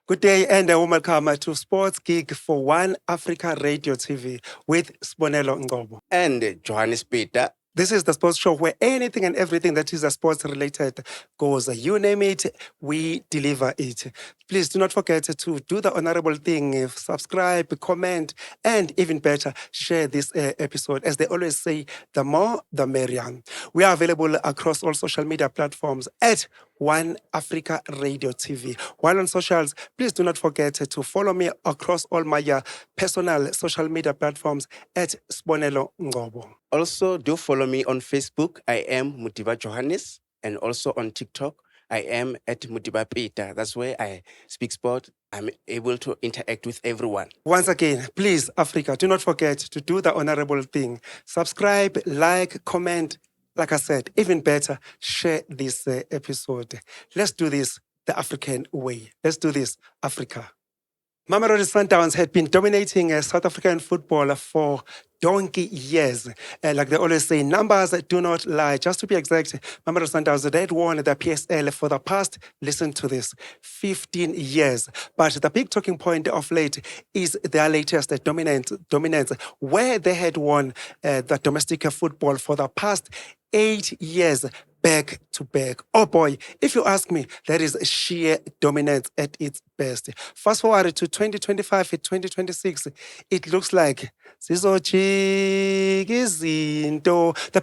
Good day and a warm welcome to Sports Gig for One Africa Radio TV with Sbonelo Ngcobo. And Johannes Peta. This is the sports show where anything and everything that is sports related goes. You name it, we deliver it. Please do not forget to do the honorable thing, subscribe, comment, and even better, share this episode. As they always say, the more, the merrier. We are available across all social media platforms at One Africa Radio TV. While on socials, please do not forget to follow me across all my personal social media platforms at Sbonelo Ngcobo. Also, do follow me on Facebook. I am Modiba Johannes. And also on TikTok, I am at Modiba Peta. That's where I speak sport. I'm able to interact with everyone. Once again, please, Africa, do not forget to do the honorable thing. Subscribe, like, comment. Like I said, even better, share this episode. Let's do this the African way. Let's do this, Africa. Mamelodi Sundowns had been dominating South African football for donkey years. Like they always say, numbers do not lie. Just to be exact, Mamelodi Sundowns, they had won the PSL for the past, listen to this, 15 years. But the big talking point of late is their latest dominance, where they had won the domestic football for the past 8 years. Back to back. Oh boy, if you ask me, that is sheer dominance at its best. Fast forward to 2025 and 2026, it looks like the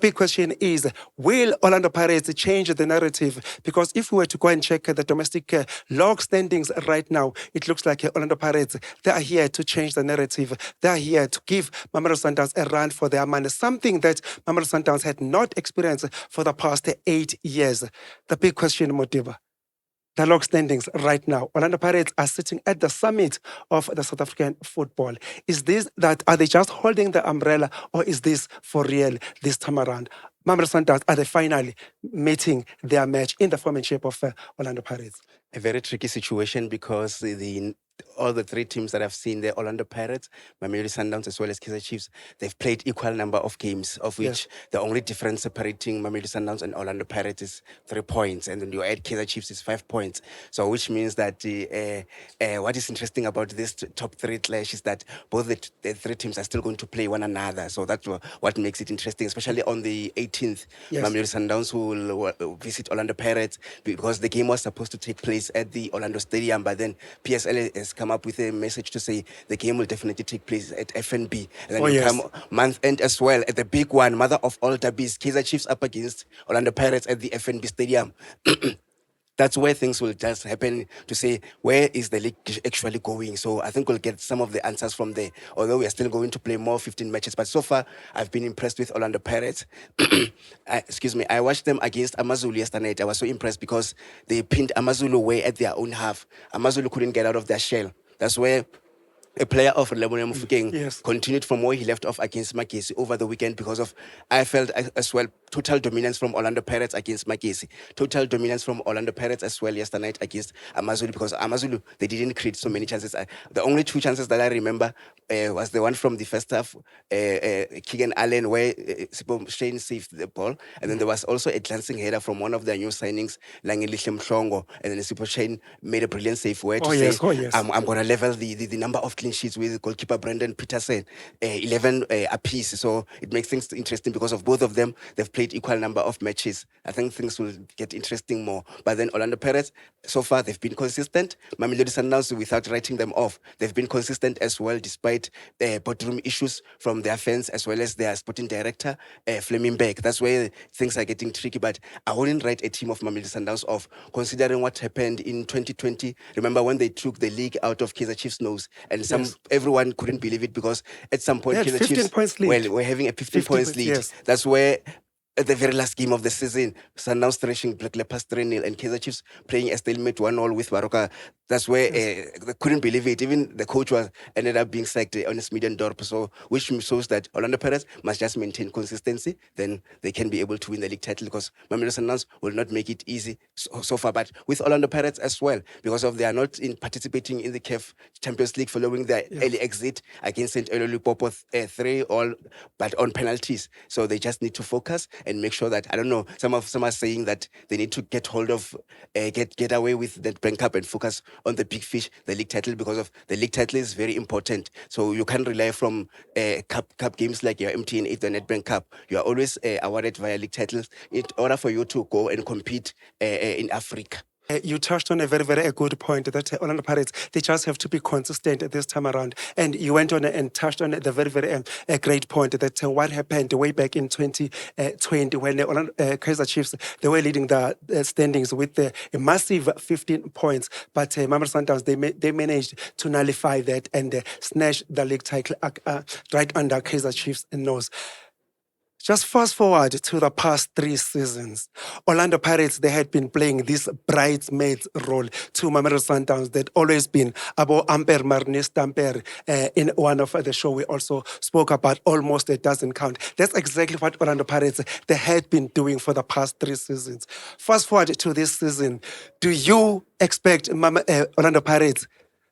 big question is, will Orlando Pirates change the narrative? Because if we were to go and check the domestic log standings right now, it looks like Orlando Pirates, they are here to change the narrative. They are here to give Mamelodi Sundowns a run for their money, something that Mamelodi Sundowns had not experienced for the past 8 years. The big question, Modiba, the log standings right now. Orlando Pirates are sitting at the summit of the South African football. Is this that, are they just holding the umbrella, or is this for real this time around? Mamelodi Sundowns, are they finally meeting their match in the form and shape of Orlando Pirates? A very tricky situation because all the three teams that I've seen, the Orlando Pirates, Mamelodi Sundowns, as well as Kaizer Chiefs, they've played equal number of games, of which the only difference separating Mamelodi Sundowns and Orlando Pirates is 3 points, and then you add Kaizer Chiefs is 5 points. So, which means that what is interesting about this top three clash is that both the three teams are still going to play one another. So that's what makes it interesting, especially on the 18th. Mamelodi Sundowns will visit Orlando Pirates because the game was supposed to take place at the Orlando Stadium, but then PSL has come up with a message to say the game will definitely take place at FNB. And then come month end as well at the big one, mother of all derbies, Kaizer Chiefs up against Orlando Pirates at the FNB Stadium. That's where things will just happen to say, where is the league actually going? So I think we'll get some of the answers from there, although we are still going to play more 15 matches. But so far, I've been impressed with Orlando Pirates. I watched them against Amazulu yesterday night. I was so impressed because they pinned Amazulu away at their own half. Amazulu couldn't get out of their shell. That's where a player of Lebohang Mofokeng continued from where he left off against Magesi over the weekend because of, I felt as well, total dominance from Orlando Pirates against Magesi. Total dominance from Orlando Pirates as well yesterday night against Amazulu, because Amazulu, they didn't create so many chances. The only 2 chances that I remember was the one from the first half, Keegan Allen, where Shane saved the ball. And then there was also a glancing header from one of their new signings, Langelihle Mhlongo. And then Sipo Shane made a brilliant save where I'm going to level the number of clean sheets with goalkeeper Brendan Peterson, 11 apiece. So it makes things interesting because of both of them. They've played equal number of matches. I think things will get interesting more. But then Orlando Pirates, so far they've been consistent. Mamelodi Sundowns, without writing them off, they've been consistent as well, despite boardroom issues from their fans as well as their sporting director, Fleming Beck. That's where things are getting tricky. But I wouldn't write a team of Mamelodi Sundowns off, considering what happened in 2020. Remember when they took the league out of Kaizer Chiefs' nose, and everyone couldn't believe it because at some point Kaizer Chiefs, 15 points lead. Well, we're having a 15 points lead. That's where at the very last game of the season, Sundowns thrashing Black Leopards 3-0 and Kaizer Chiefs playing a stalemate 1-0 with Baroka. That's where they couldn't believe it. Even the coach ended up being sacked on his median door. So, which shows that Orlando Pirates must just maintain consistency. Then they can be able to win the league title, because Mamelodi Sundowns will not make it easy so far. But with Orlando Pirates as well, because of they are not participating in the CAF Champions League following their early exit against St. Louis 3-all, but on penalties. So they just need to focus and make sure that, I don't know, some are saying that they need to get hold of, get away with that bank up and focus on the big fish, the league title, because of the league title is very important. So you can't rely from cup games like your MTN 8, the Nedbank Cup. You are always awarded via league titles in order for you to go and compete in Africa. You touched on a very, very good point that Orlando Pirates, they just have to be consistent this time around. And you went on and touched on the very, very great point that what happened way back in 2020 when Orlando Kaizer Chiefs, they were leading the standings with a massive 15 points. But Mamelodi Sundowns, they managed to nullify that and snatch the league title right under Kaizer Chiefs' nose. Just fast forward to the past 3 seasons. Orlando Pirates, they had been playing this bridesmaids role to Mamelodi Sundowns. They'd always been about Amper Marnis Tamper. In one of the show, we also spoke about almost a dozen count. That's exactly what Orlando Pirates, they had been doing for the past 3 seasons. Fast forward to this season. Do you expect Orlando Pirates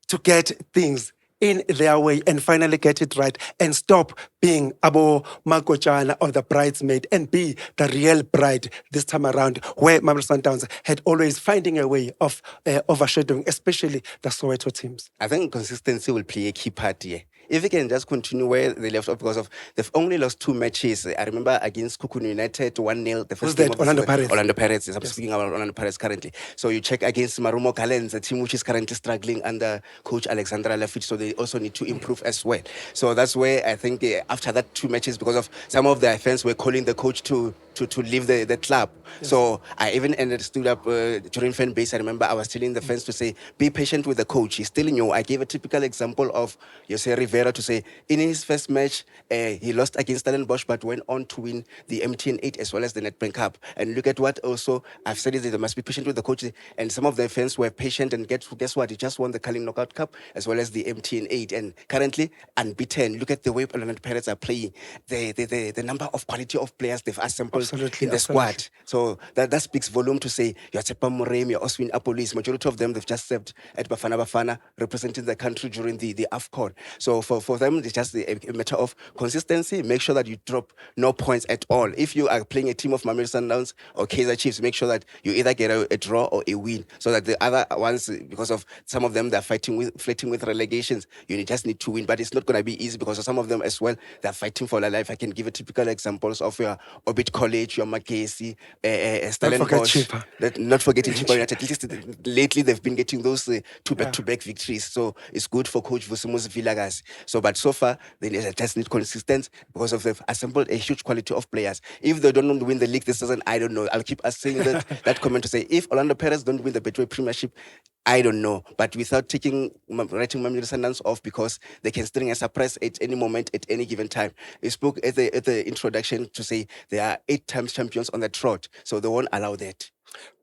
to get things in their way and finally get it right and stop being Abo Makochana or the bridesmaid and be the real bride this time around, where Mamelodi Sundowns had always finding a way of overshadowing, especially the Soweto teams? I think consistency will play a key part here. If we can just continue where they left off, because of they've only lost 2 matches. I remember against Kukunu United 1-0. The first game of Orlando Pirates. Orlando Pirates. I'm speaking about Orlando Pirates currently. So you check against Marumo Gallants, a team which is currently struggling under coach Alexandra Lafitte. So they also need to improve as well. So that's where I think after that 2 matches, because of some of their fans were calling the coach to leave the club. Yes. So I even stood up during fan base. I remember I was telling the fans to say, be patient with the coach. He's still new. I gave a typical example of Jose Rivera to say, in his first match, he lost against Stellenbosch, but went on to win the MTN 8 as well as the Nedbank Cup. And look at what also I've said is that they must be patient with the coach. And some of the fans were patient, and guess what? He just won the Carling Knockout Cup as well as the MTN 8. And currently unbeaten. Look at the way Orlando Pirates are playing. The number of quality of players they've assembled in the squad. So that speaks volume to say you're Tsepa Moremi, you're Oswin Apolis. Majority of them, they've just served at Bafana representing the country during the AFCON. So for them, it's just a matter of consistency. Make sure that you drop no points at all. If you are playing a team of Mamelodi Sundowns or Kaizer Chiefs, make sure that you either get a draw or a win, so that the other ones, because of some of them, they're flirting with relegations, you just need to win. But it's not going to be easy, because of some of them as well, they're fighting for their life. I can give a typical examples of your Orbit College, your Makesi, Stellenbosch. Not forgetting Chipa United. At least lately they've been getting those 2 back-to-back victories. So it's good for Coach Vusimuzi Villagas. But so far, they just need consistency, because of they've assembled a huge quality of players. If they don't win the league this season, I don't know. I'll keep saying that comment to say, if Orlando Pirates don't win the Betway Premiership, I don't know. But without writing Mamelodi Sundowns off, because they can string a surprise at any moment, at any given time. We spoke at the introduction to say they are 8 times champions on the trot, so they won't allow that.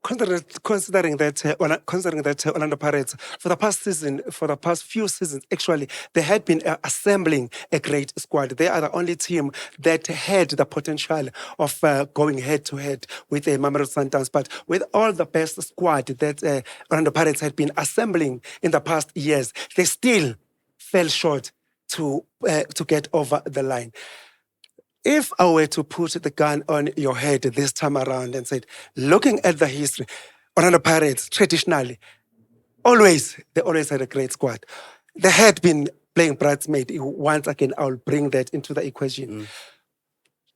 Considering that Orlando Pirates for the past few seasons, actually, they had been assembling a great squad. They are the only team that had the potential of going head to head with Mamelodi Sundowns. But with all the best squad that Orlando Pirates had been assembling in the past years, they still fell short to get over the line. If I were to put the gun on your head this time around and said, looking at the history, Orlando Pirates, traditionally, they always had a great squad. They had been playing bridesmaid. Once again, I'll bring that into the equation.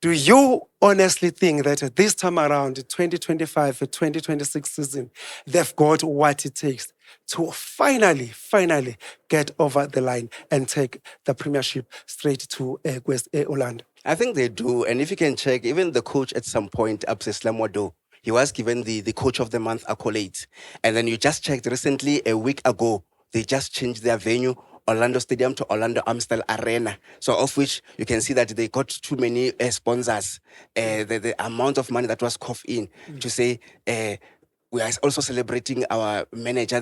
Do you honestly think that this time around, 2025, 2026 season, they've got what it takes to finally get over the line and take the Premiership straight to West Orlando? I think they do. And if you can check, even the coach at some point, Abse Slamwado, he was given the Coach of the Month accolade. And then you just checked recently, a week ago, they just changed their venue, Orlando Stadium to Orlando Amstel Arena. So of which you can see that they got too many sponsors. The amount of money that was coughed in to say... we are also celebrating our manager,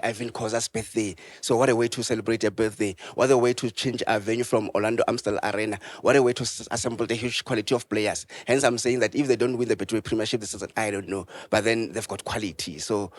Ivan Koza's birthday. So what a way to celebrate a birthday. What a way to change our venue from Orlando Amstel Arena. What a way to assemble the huge quality of players. Hence, I'm saying that if they don't win the Betway Premiership this season, I don't know. But then they've got quality. So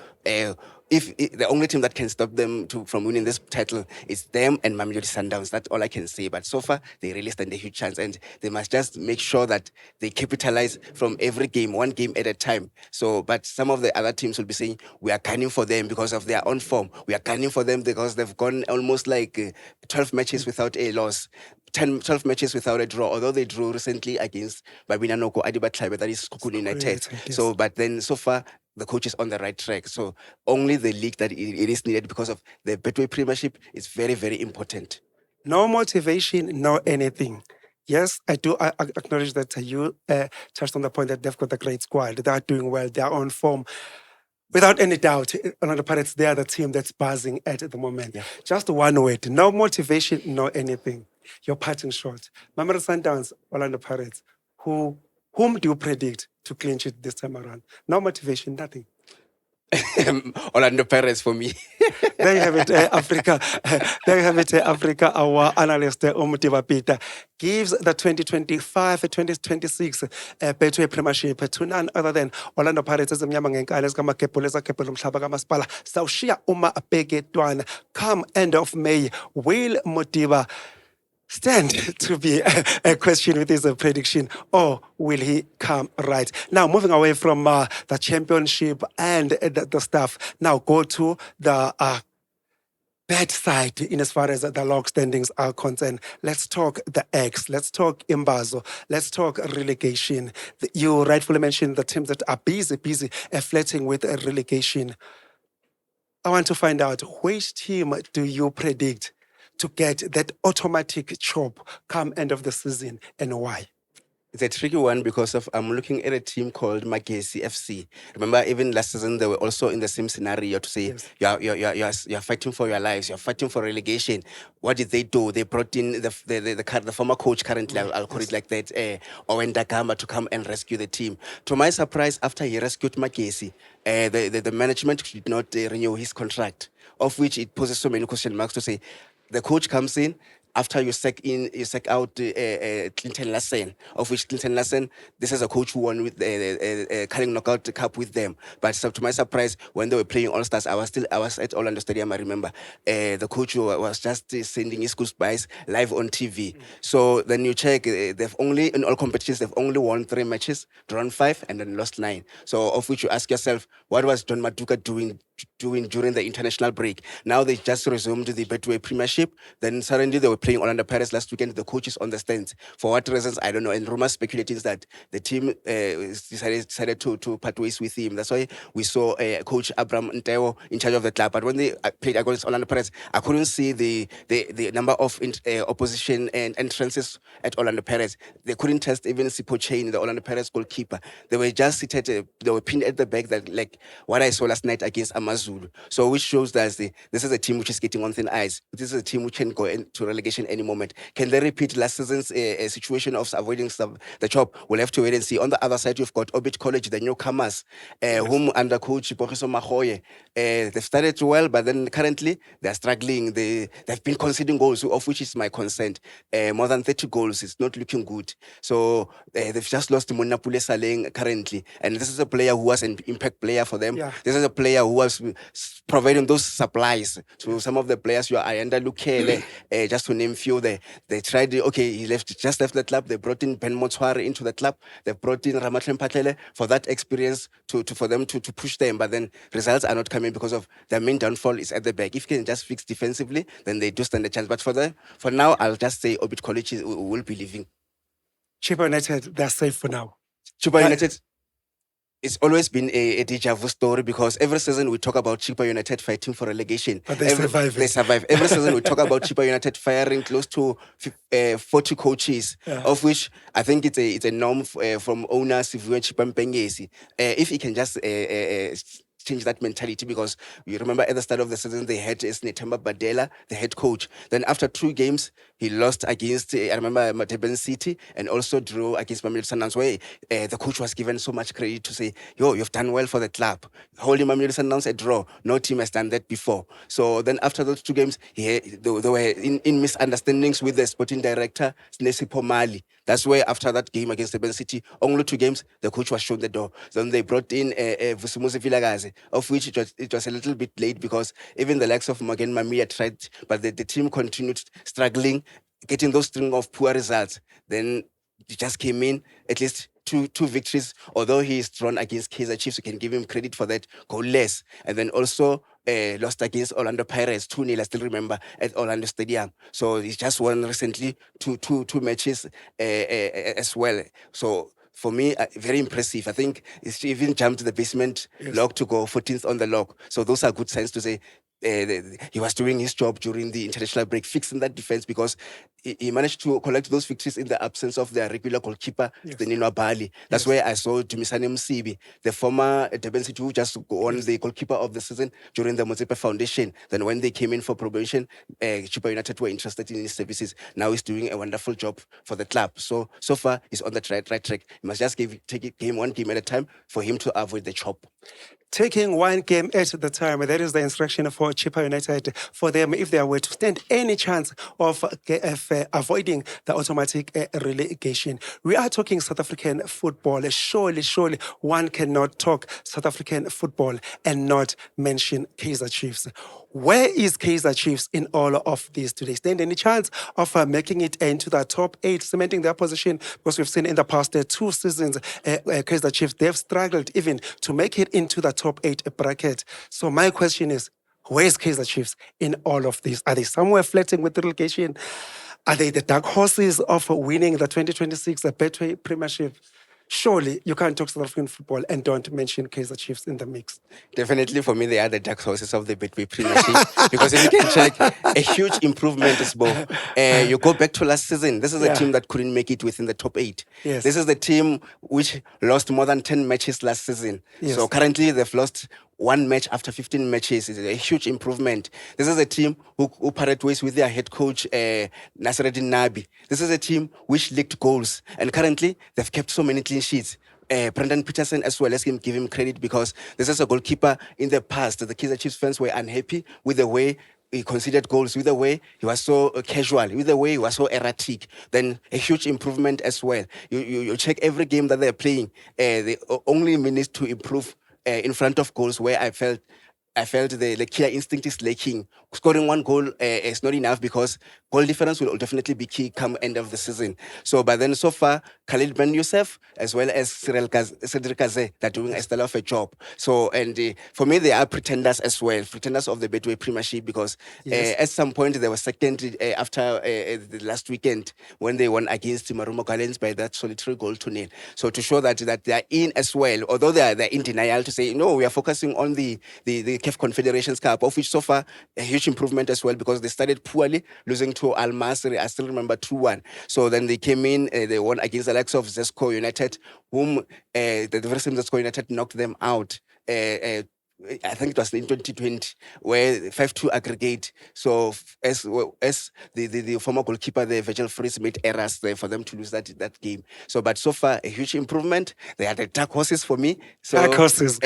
the only team that can stop them from winning this title is them and Mamelodi Sundowns. That's all I can say. But so far, they really stand a huge chance, and they must just make sure that they capitalize from every game, one game at a time. So, but some of the other teams will be saying we are gunning for them because of their own form. We are gunning for them because they've gone almost like 12 matches without a loss. 12 matches without a draw, although they drew recently against Babina Noko Adiba Tribe, that is Kukun United. Yes. So, but then so far, the coach is on the right track. So only the league that it is needed because of the Betway Premiership is very, very important. No motivation, no anything. Yes, I do acknowledge that you touched on the point that they've got a great squad. They are doing well. They are on form. Without any doubt, Orlando Pirates, they are the team that's buzzing at the moment. Yeah. Just one word, no motivation, no anything. Your parting shot. Mamelodi Sundowns, Orlando Pirates, whom do you predict to clinch it this time around? No motivation, nothing. Orlando Pirates for me. There you have it, Africa. There you have it, Africa. Our analyst, Modiba Peta, gives the 2025-2026 Betway Premiership to none other than Orlando Pirates ezimnyama ngenkani ezikaMagebhula ezagebhela umhlaba kamasipala sawushiya uma abheketwana. Come end of May, will Modiba stand to be a question with his prediction, or will he come right? Now, moving away from the championship and the stuff, now go to the bad side in as far as the log standings are concerned. Let's talk the X. Let's talk Imbazo. Let's talk relegation. You rightfully mentioned the teams that are busy flirting with relegation. I want to find out, which team do you predict to get that automatic chop come end of the season, and why? It's a tricky one because I'm looking at a team called Magesi FC. Remember, even last season they were also in the same scenario to say Yes. you're fighting for your lives, you're fighting for relegation. What did they do? They brought in the former coach currently, I'll call it like that, Owen Dagama, to come and rescue the team. To my surprise, after he rescued Magesi, the management did not renew his contract, of which it poses so many question marks to say the coach comes in. After you sack out Clinton Lassen, of which Clinton Lassen, this is a coach who won with the Carling Knockout Cup with them. But to my surprise, when they were playing All Stars, I was at Orlando Stadium. I remember the coach was just sending his goodbyes live on TV. So then you check, they've only in all competitions they've only won 3 matches, drawn 5, and then lost 9. So of which you ask yourself, what was John Maduka doing during the international break? Now they just resumed the Betway Premiership. Then suddenly they were playing Orlando Pirates last weekend. The coach is on the stands. For what reasons, I don't know. And rumors speculating that the team decided to part ways with him. That's why we saw Coach Abraham Nteo in charge of the club. But when they played against Orlando Pirates, I couldn't see the number of opposition and entrances at Orlando Pirates. They couldn't test even Sipo Chain, the Orlando Pirates goalkeeper. They were just seated, they were pinned at the back, that like what I saw last night against Amazulu. So which shows that this is a team which is getting on thin ice. This is a team which can go into relegation any moment. Can they repeat last season's situation of avoiding the chop? We'll have to wait and see. On the other side, you've got Orbit College, the newcomers, whom under coach Bogiso Mahoye, they've started well, but then currently they're struggling. They've been conceding goals, of which is my concern. More than 30 goals. It's not looking good. So they've just lost Monapule Saleng currently. And this is a player who was an impact player for them. Yeah. This is a player who was providing those supplies to some of the players. You are Ayanda Lukele, just to name few. They tried, he just left the club. They brought in Ben Motswari into the club. They brought in Ramatlem Patlele for that experience for them to push them. But then results are not coming because of their main downfall is at the back. If you can just fix defensively, then they do stand a chance. But for now, I'll just say Orbit College will be leaving. Chipa United, they're safe for now. Chupa United, it's always been a deja vu story because every season we talk about Chipa United fighting for relegation. But they survive. They survive. Every season we talk about Chipa United firing close to 40 coaches, of which I think it's a norm from owner Sivuyo Chipa Mpengesi. If he can just change that mentality, because you remember at the start of the season they had Snetemba Badela, the head coach. Then after 2 games, he lost against, I remember, Mateben City, and also drew against Mamelodi Sundowns, where the coach was given so much credit to say, you've done well for the club. Holding Mamelodi Sundowns a draw. No team has done that before. So then after those 2 games, they were in misunderstandings with the sporting director, Snesi Pomali. That's where after that game against the Ben City, only 2 games, the coach was shown the door. Then they brought in Vusumuzi Vilagazi, of which it was a little bit late because even the likes of Magen Mamiya tried, but the team continued struggling, getting those string of poor results. Then he just came in, at least two victories. Although he is drawn against Kaizer Chiefs, you can give him credit for that, goalless. And then also lost against Orlando Pirates 2-0, I still remember, at Orlando Stadium. So he's just won recently two matches as well. So for me, very impressive. I think he's even jumped the basement log to go 14th on the log. So those are good signs to say he was doing his job during the international break, fixing that defense, because he managed to collect those victories in the absence of their regular goalkeeper, Stenino Bali. That's where I saw Dumisani Msibi, the former Durban City, who just won the goalkeeper of the season during the Modiba Foundation. Then when they came in for probation, Chipa United were interested in his services. Now he's doing a wonderful job for the club. So far, he's on the right track. You must just take it one game at a time for him to avoid the chop. Taking one game at the time, that is the instruction for Chipa United. For them, if they were to stand any chance of avoiding the automatic relegation. We are talking South African football. Surely, one cannot talk South African football and not mention Kaizer Chiefs. Where is Kaizer Chiefs in all of this? Do they stand any chance of making it into the top 8, cementing their position? Because we've seen in the past 2 seasons, Kaizer Chiefs, they've struggled even to make it into the top 8 bracket. So my question is, where is Kaizer Chiefs in all of this? Are they somewhere flirting with relegation? Are they the dark horses of winning the 2026 Betway Premiership? Surely you can't talk South African football and don't mention Kaizer Chiefs in the mix. Definitely for me, they are the dark horses of the Betway Premiership. Because if you can check, a huge improvement, Sbo. You go back to last season, this is a team that couldn't make it within the top 8. Yes. This is the team which lost more than 10 matches last season. Yes. So currently they've lost 1 match after 15 matches. Is a huge improvement. This is a team who parted ways with their head coach, Nasreddin Nabi. This is a team which leaked goals. And currently, they've kept so many clean sheets. Brendan Peterson as well, let's give him credit, because this is a goalkeeper in the past. The Kaizer Chiefs fans were unhappy with the way he conceded goals, with the way he was so casual, with the way he was so erratic. Then a huge improvement as well. You check every game that they're playing. They only managed to improve in front of goals, where I felt the clear instinct is lacking. Scoring 1 goal is not enough, because goal difference will definitely be key come end of the season. So, but then so far, Khalid Ben Youssef as well as Cedric Kaze, they're doing a stellar of a job. So, and for me, they are pretenders as well, pretenders of the Betway Premiership, because at some point they were second after the last weekend when they won against Marumo Gallants by that solitary goal to 0. So to show that they are in as well, although they're in denial to say, no, we are focusing on the CAF Confederations Cup, of which so far a huge improvement as well, because they started poorly, losing to Al Masry. I still remember 2-1. So then they came in, they won against the likes of Zesco United, whom the first time Zesco United knocked them out. I think it was in 2020, where 5-2 aggregate. So as the former goalkeeper, the Virgil Fritz, made errors there for them to lose that game. So, but so far a huge improvement. They are the dark horses for me. So dark horses.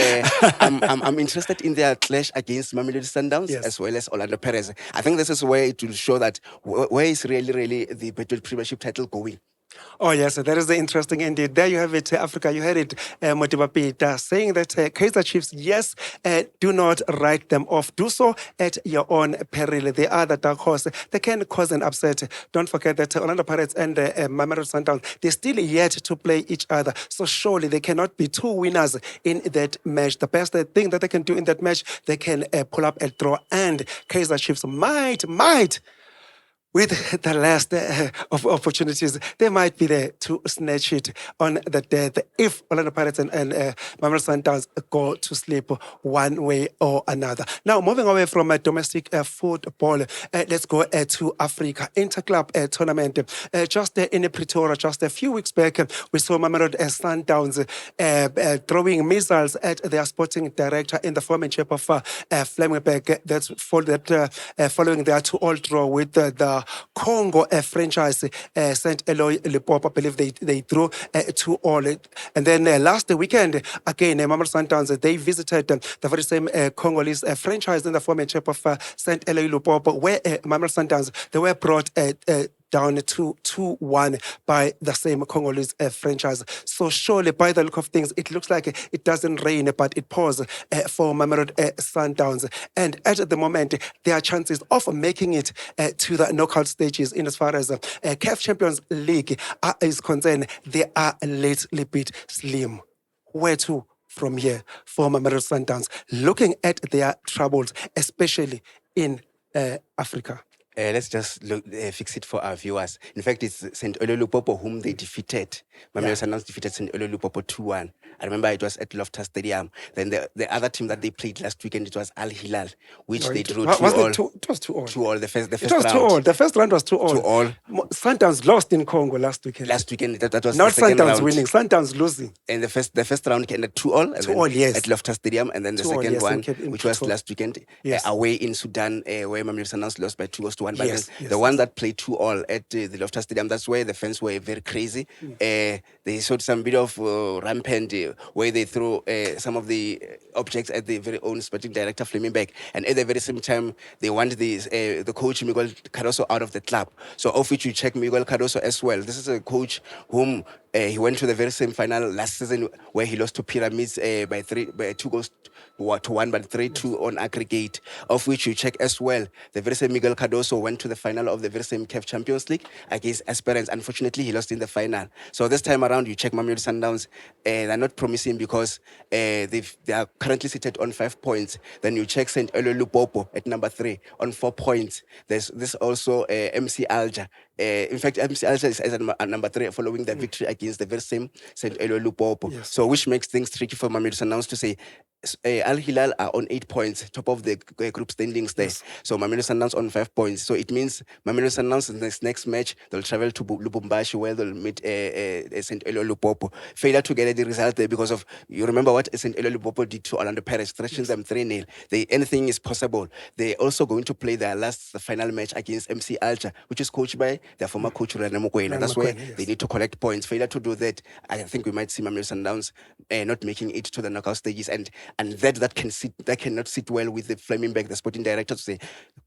I'm interested in their clash against Mamelodi Sundowns as well as Orlando Pirates. I think this is where it will show that where is really the Betway Premiership title going. Oh, yes, that is interesting indeed. There you have it, Africa. You heard it, Modiba Peta, saying that Kaizer Chiefs, yes, do not write them off. Do so at your own peril. They are the dark horse. They can cause an upset. Don't forget that Orlando Pirates and Mamelodi Sundowns, they're still yet to play each other. So surely they cannot be 2 winners in that match. The best thing that they can do in that match, they can pull up a draw. And Kaizer Chiefs might with the last of opportunities, they might be there to snatch it on the death if Orlando Pirates and Mamelodi Sundowns go to sleep one way or another. Now, moving away from domestic football, let's go to Africa. Interclub tournament. Just in Pretoria, just a few weeks back, we saw Mamelodi Sundowns throwing missiles at their sporting director in the form and shape of Flemingberg. That's following their 2-2 draw with the Congo franchise, St. Eloy Limpopo. I believe they drew 2-2. And then last weekend, again, Mamelodi Sundowns, they visited the very same Congolese franchise in the form and shape of St. Eloy Limpopo, where Mamelodi Sundowns, they were brought down to 2-1 by the same Congolese franchise. So surely, by the look of things, it looks like it doesn't rain, but it pours for Mamelodi Sundowns. And at the moment, there are chances of making it to the knockout stages in as far as CAF Champions League is concerned. They are a little bit slim. Where to from here for Mamelodi Sundowns? Looking at their troubles, especially in Africa. Let's just fix it for our viewers. In fact, it's St. Lupopo whom they defeated. Mamelodi Sundowns defeated St. Lupopo 2-1. I remember it was at Loftus Stadium. Then the other team that they played last weekend, it was Al Hilal, which they drew 2-all. It was 2-all. 2-all. The first It was round. 2-all. The first round was 2-all. 2-all. Sundowns lost in Congo last weekend. Last weekend, that was not the second Sundowns round. winning, Sundowns losing. And the first round ended 2-all. 2-all, yes. At Loftus Stadium, and then the second one, which was last weekend, yes. Away in Sudan, where Mamelodi Sundowns lost by 2-1. But yes, the one that played 2-all at the Loftus Stadium, that's where the fans were very crazy. They showed some bit of rampant where they threw some of the objects at the very own sporting director Flemingbeck, and at the very same time they want the coach Miguel Cardoso out of the club. So of which you check Miguel Cardoso as well. This is a coach whom he went to the very same final last season where he lost to Pyramids by 2 goals to 1, but 3-2 on aggregate. Of which you check as well, the very same Miguel Cardoso went to the final of the very same CAF Champions League against Esperance. Unfortunately, he lost in the final. So this time around, you check Mamelodi Sundowns, they're not promising because they are currently seated on 5 points. Then you check St. Lupopo at number 3 on 4 points. There's this also MC Alger. In fact, MC Alger is at number 3 following the victory against the very same St. Lupopo. Yes. So which makes things tricky for Mamelodi Sundowns to say, Al Hilal are on 8 points, top of the group standings there. Yes. So Mamelodi Sundowns on 5 points. So it means Mamelodi Sundowns in this next match, they'll travel to Lubumbashi where they'll meet St. Lupopo. Failure to get the result there because of, you remember what St. Lupopo did to Orlando Pirates, thrashing them 3-0. Anything is possible. They're also going to play their the final match against MC Alger, which is coached by their former coach Rana Mokoena. That's where they need to collect points. Failure to do that, I think we might see Mamelodi Sundowns not making it to the knockout stages, and that cannot sit well with the Flemingbeck, the sporting director, to say,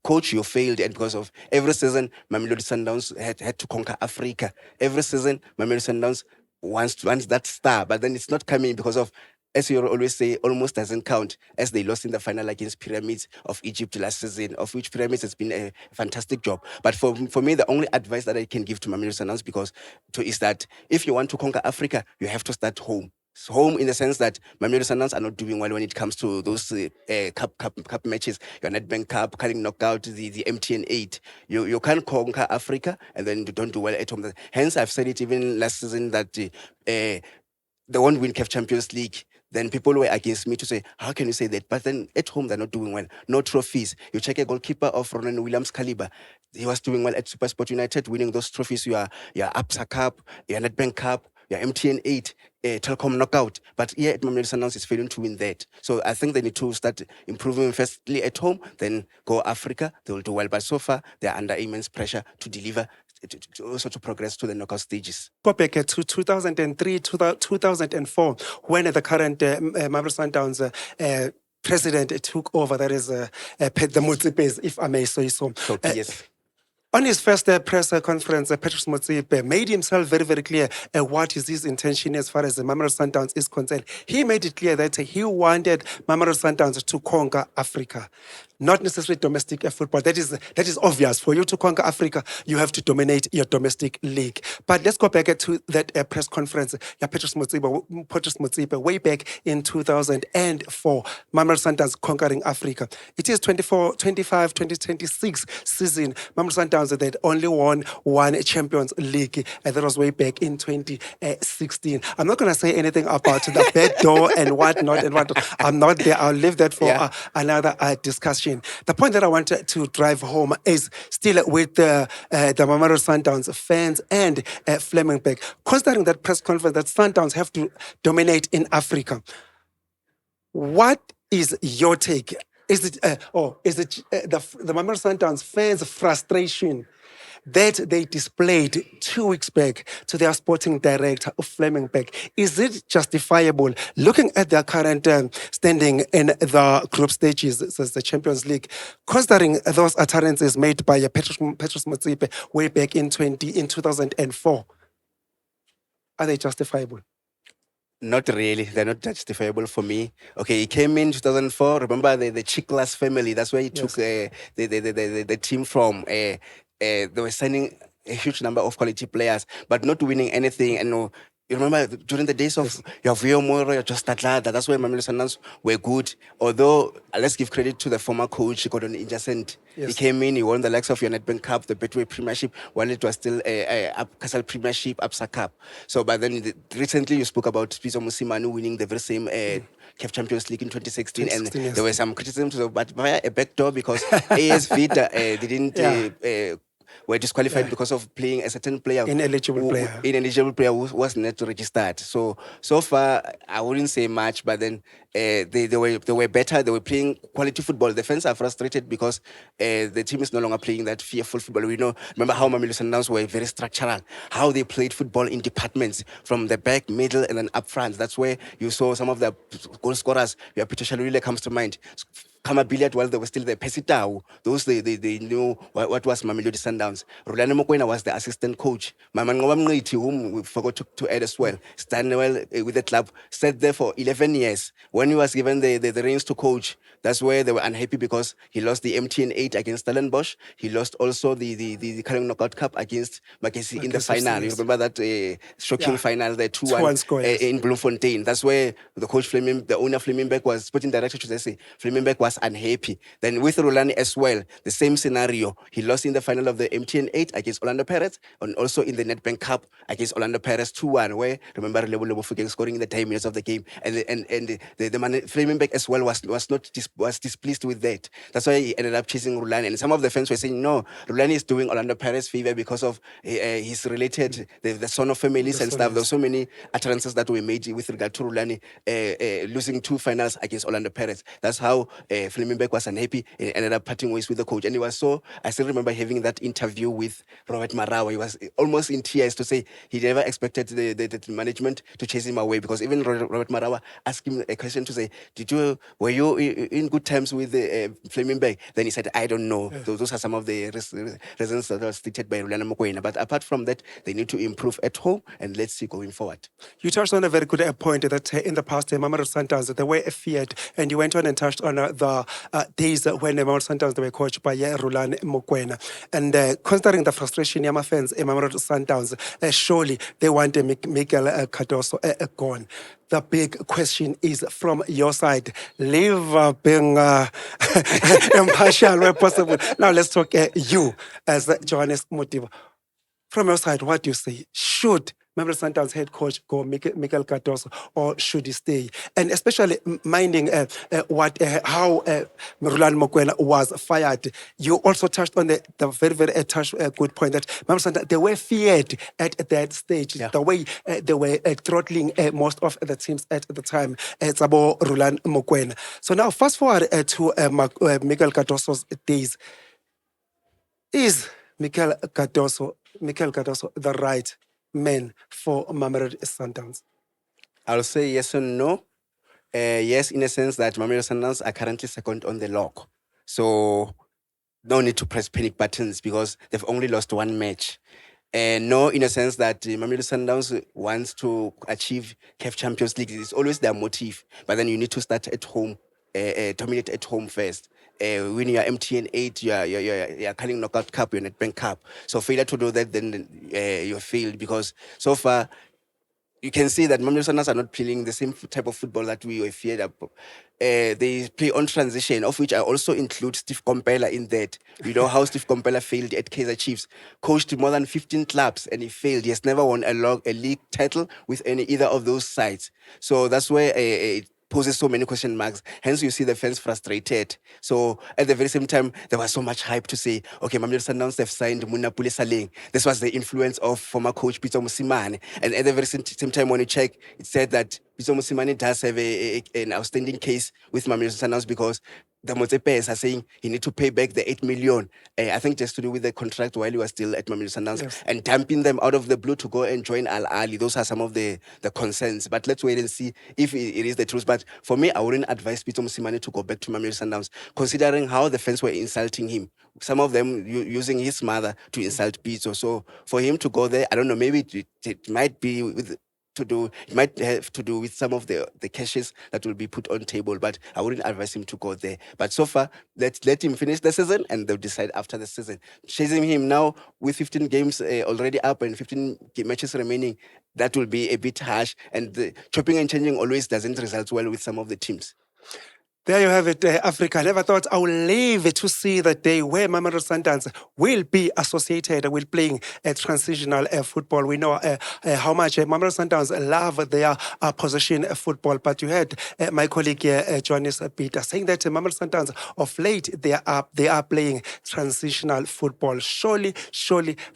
coach, you failed, and because of every season Mamelodi Sundowns had to conquer Africa. Every season Mamelodi Sundowns wants that star, but then it's not coming because of, as you always say, almost doesn't count, as they lost in the final against Pyramids of Egypt last season, of which Pyramids has been a fantastic job. But for me, the only advice that I can give to Mamelodi Sundowns is that if you want to conquer Africa, you have to start home. Home in the sense that Mamelodi Sundowns are not doing well when it comes to those cup matches. Your Nedbank Cup, calling knockout, the MTN 8. You can't conquer Africa and then you don't do well at home. Hence, I've said it even last season that they won't win CAF Champions League. Then people were against me to say, how can you say that? But then at home, they're not doing well. No trophies. You check a goalkeeper of Ronan Williams' caliber. He was doing well at SuperSport United, winning those trophies. Your ABSA Cup, your Nedbank Cup, your MTN 8, Telkom knockout. But here at Mamelodi Sundowns is failing to win that. So I think they need to start improving firstly at home, then go Africa. They will do well. But so far, they are under immense pressure to deliver, to progress to the knockout stages. Go back to 2003, 2004, when the current Mamelodi Sundowns president took over. That is Peta Motsipe, if I may say so. Yes. On his first press conference, Patrice Motsepe made himself very, very clear what is his intention as far as the Mamelodi Sundowns is concerned. He made it clear that he wanted Mamelodi Sundowns to conquer Africa, not necessarily domestic football. That is obvious. For you to conquer Africa, you have to dominate your domestic league. But let's go back to that press conference. Patrice Motsepe, way back in 2004, Mamelodi Sundowns conquering Africa. It is 2026 season. Mamelodi Sundowns that only won one Champions League, and that was way back in 2016. I'm not going to say anything about the back door and whatnot and what. I'm not there. I'll leave that for another discussion. The point that I wanted to drive home is still with the Mamelodi Sundowns fans and Flemingbeck, considering that press conference that Sundowns have to dominate in Africa. What is your take? Is it the Mamelodi Sundowns fans' frustration that they displayed 2 weeks back to their sporting director of Flemingbeck. Is it justifiable looking at their current standing in the group stages, says the Champions League, considering those utterances made by Petrus Motsepe way back in 2004? Are they justifiable? Not really. They're not justifiable for me. Okay, he came in 2004. Remember the Chiklas family? That's where he took the team from. They were signing a huge number of quality players, but not winning anything. And you remember during the days of Yavio Moro, just Atlanta, that's where Mamelodi Sundowns were good. Although, let's give credit to the former coach, Gordon Injacent. He came in, he won the likes of your Nedbank Cup, the Betway Premiership, while it was still Castle Premiership, Absa Cup. So, but then recently you spoke about Spizo Musimanu winning the very same CAF Champions League in 2016, and there were some criticisms, but via a backdoor because AS Vita didn't. Were disqualified because of playing a certain player, ineligible player who was not registered. So far, I wouldn't say much, but then they were better. They were playing quality football. The fans are frustrated because the team is no longer playing that fearful football. Remember how Mamelodi Sundowns were very structural, how they played football in departments from the back, middle, and then up front. That's where you saw some of the goal scorers. Peter Shalulile comes to mind. Kamabiliat while they were still there. Pesitao, those they knew what was Mamelodi Sundowns. Rulani Mokoena was the assistant coach. Ngcobo, whom we forgot to add as well, Stanwell with the club, stayed there for 11 years. When he was given the reins to coach, that's where they were unhappy because he lost the MTN 8 against Stellenbosch. He lost also the Carling Knockout Cup against Mackenzie in the final. You remember that shocking final, the 2-1 in Bloemfontein. That's where the coach the owner Flemingbeck was sporting director, should I say, Flemingbeck was unhappy. Then with Rulani as well, the same scenario. He lost in the final of the MTN 8 against Orlando Pirates, and also in the Nedbank Cup against Orlando Pirates 2-1, where remember Lebo Fugeng scoring in the 10 minutes of the game, and the man Flemingbeck as well was displeased with that. That's why he ended up chasing Rulani, and some of the fans were saying no, Rulani is doing Orlando Pirates favor because of his related the son of families and stuff. There were so many utterances that were made with regard to Rulani losing 2 finals against Orlando Pirates. That's how Flemingbeck was unhappy and ended up parting ways with the coach. And he was I still remember having that interview with Robert Marawa. He was almost in tears to say he never expected the management to chase him away, because even Robert Marawa asked him a question to say, were you in good terms with Flemingbeck? Then he said, I don't know. Those are some of the reasons that were stated by Rulani Mokoena. But apart from that, they need to improve at home, and let's see going forward. You touched on a very good point that in the past, Mamelodi Sundowns, they were feared, and you went on and touched on the days when Mamelodi Sundowns, they were coached by Rulani Mokoena. And considering the frustration Yama fans in Mamelodi Sundowns, surely they want Mikel Cardoso gone. The big question is from your side. Leave being impartial where possible. Now let's talk you as Johannes Modiba. From your side, what do you say? Should Mamelodi Sundowns head coach go Mikel Cardoso, or should he stay? And especially minding how Rulani Mokoena was fired. You also touched on the very, very good point that Mamelodi Sundowns, they were feared at that stage. The way they were throttling most of the teams at the time. It's about Rulani Mokoena. So now fast forward to Mikel Cardoso's days. Is Mikel Cardoso the right man for Mamelodi Sundowns? I'll say yes and no. Yes, in a sense that Mamelodi Sundowns are currently second on the log. So no need to press panic buttons because they've only lost 1 match. No, in a sense that Mamelodi Sundowns wants to achieve CAF Champions League. It's always their motive. But then you need to start at home, dominate at home first. Win your MTN 8, your Carling Knockout Cup, your Nedbank Cup. So failure to do that, then you failed, because so far you can see that Mamelodi Sundowns are not playing the same type of football that we were feared about. They play on transition, of which I also include Steve Kompela in that. You know how Steve Kompela failed at Kaizer Chiefs, coached more than 15 clubs, and he failed. He has never won a league title with either of those sides. So that's where it poses so many question marks. Hence, you see the fans frustrated. So at the very same time, there was so much hype to say, okay, Mamelodi Sundowns, they've signed Munapule Saleng. This was the influence of former coach Peter Mosimane. And at the very same time, when you check, it said that Pitso Mosimane does have an outstanding case with Mamelodi Sundowns because the Motsepes are saying he need to pay back the 8 million. I think just to do with the contract while he was still at Mamelodi Sundowns, Yes. and dumping them out of the blue to go and join Al Ali. Those are some of the concerns. But let's wait and see if it is the truth. But for me, I wouldn't advise Pitso Mosimane to go back to Mamelodi Sundowns, considering how the fans were insulting him. Some of them using his mother to insult Pitso. So for him to go there, I don't know, maybe it might be with it might have to do with some of the cashes that will be put on table, but I wouldn't advise him to go there. But so far, let him finish the season and they'll decide after the season. Chasing him now with 15 games already up and 15 matches remaining, that will be a bit harsh, and the chopping and changing always doesn't result well with some of the teams. There you have it, Africa. I never thought I would live to see the day where Mamelodi Sundowns will be associated with playing transitional football. We know how much Mamelodi Sundowns love their possession football. But you heard my colleague Johannes Peta saying that Mamelodi Sundowns of late they are playing transitional football. Surely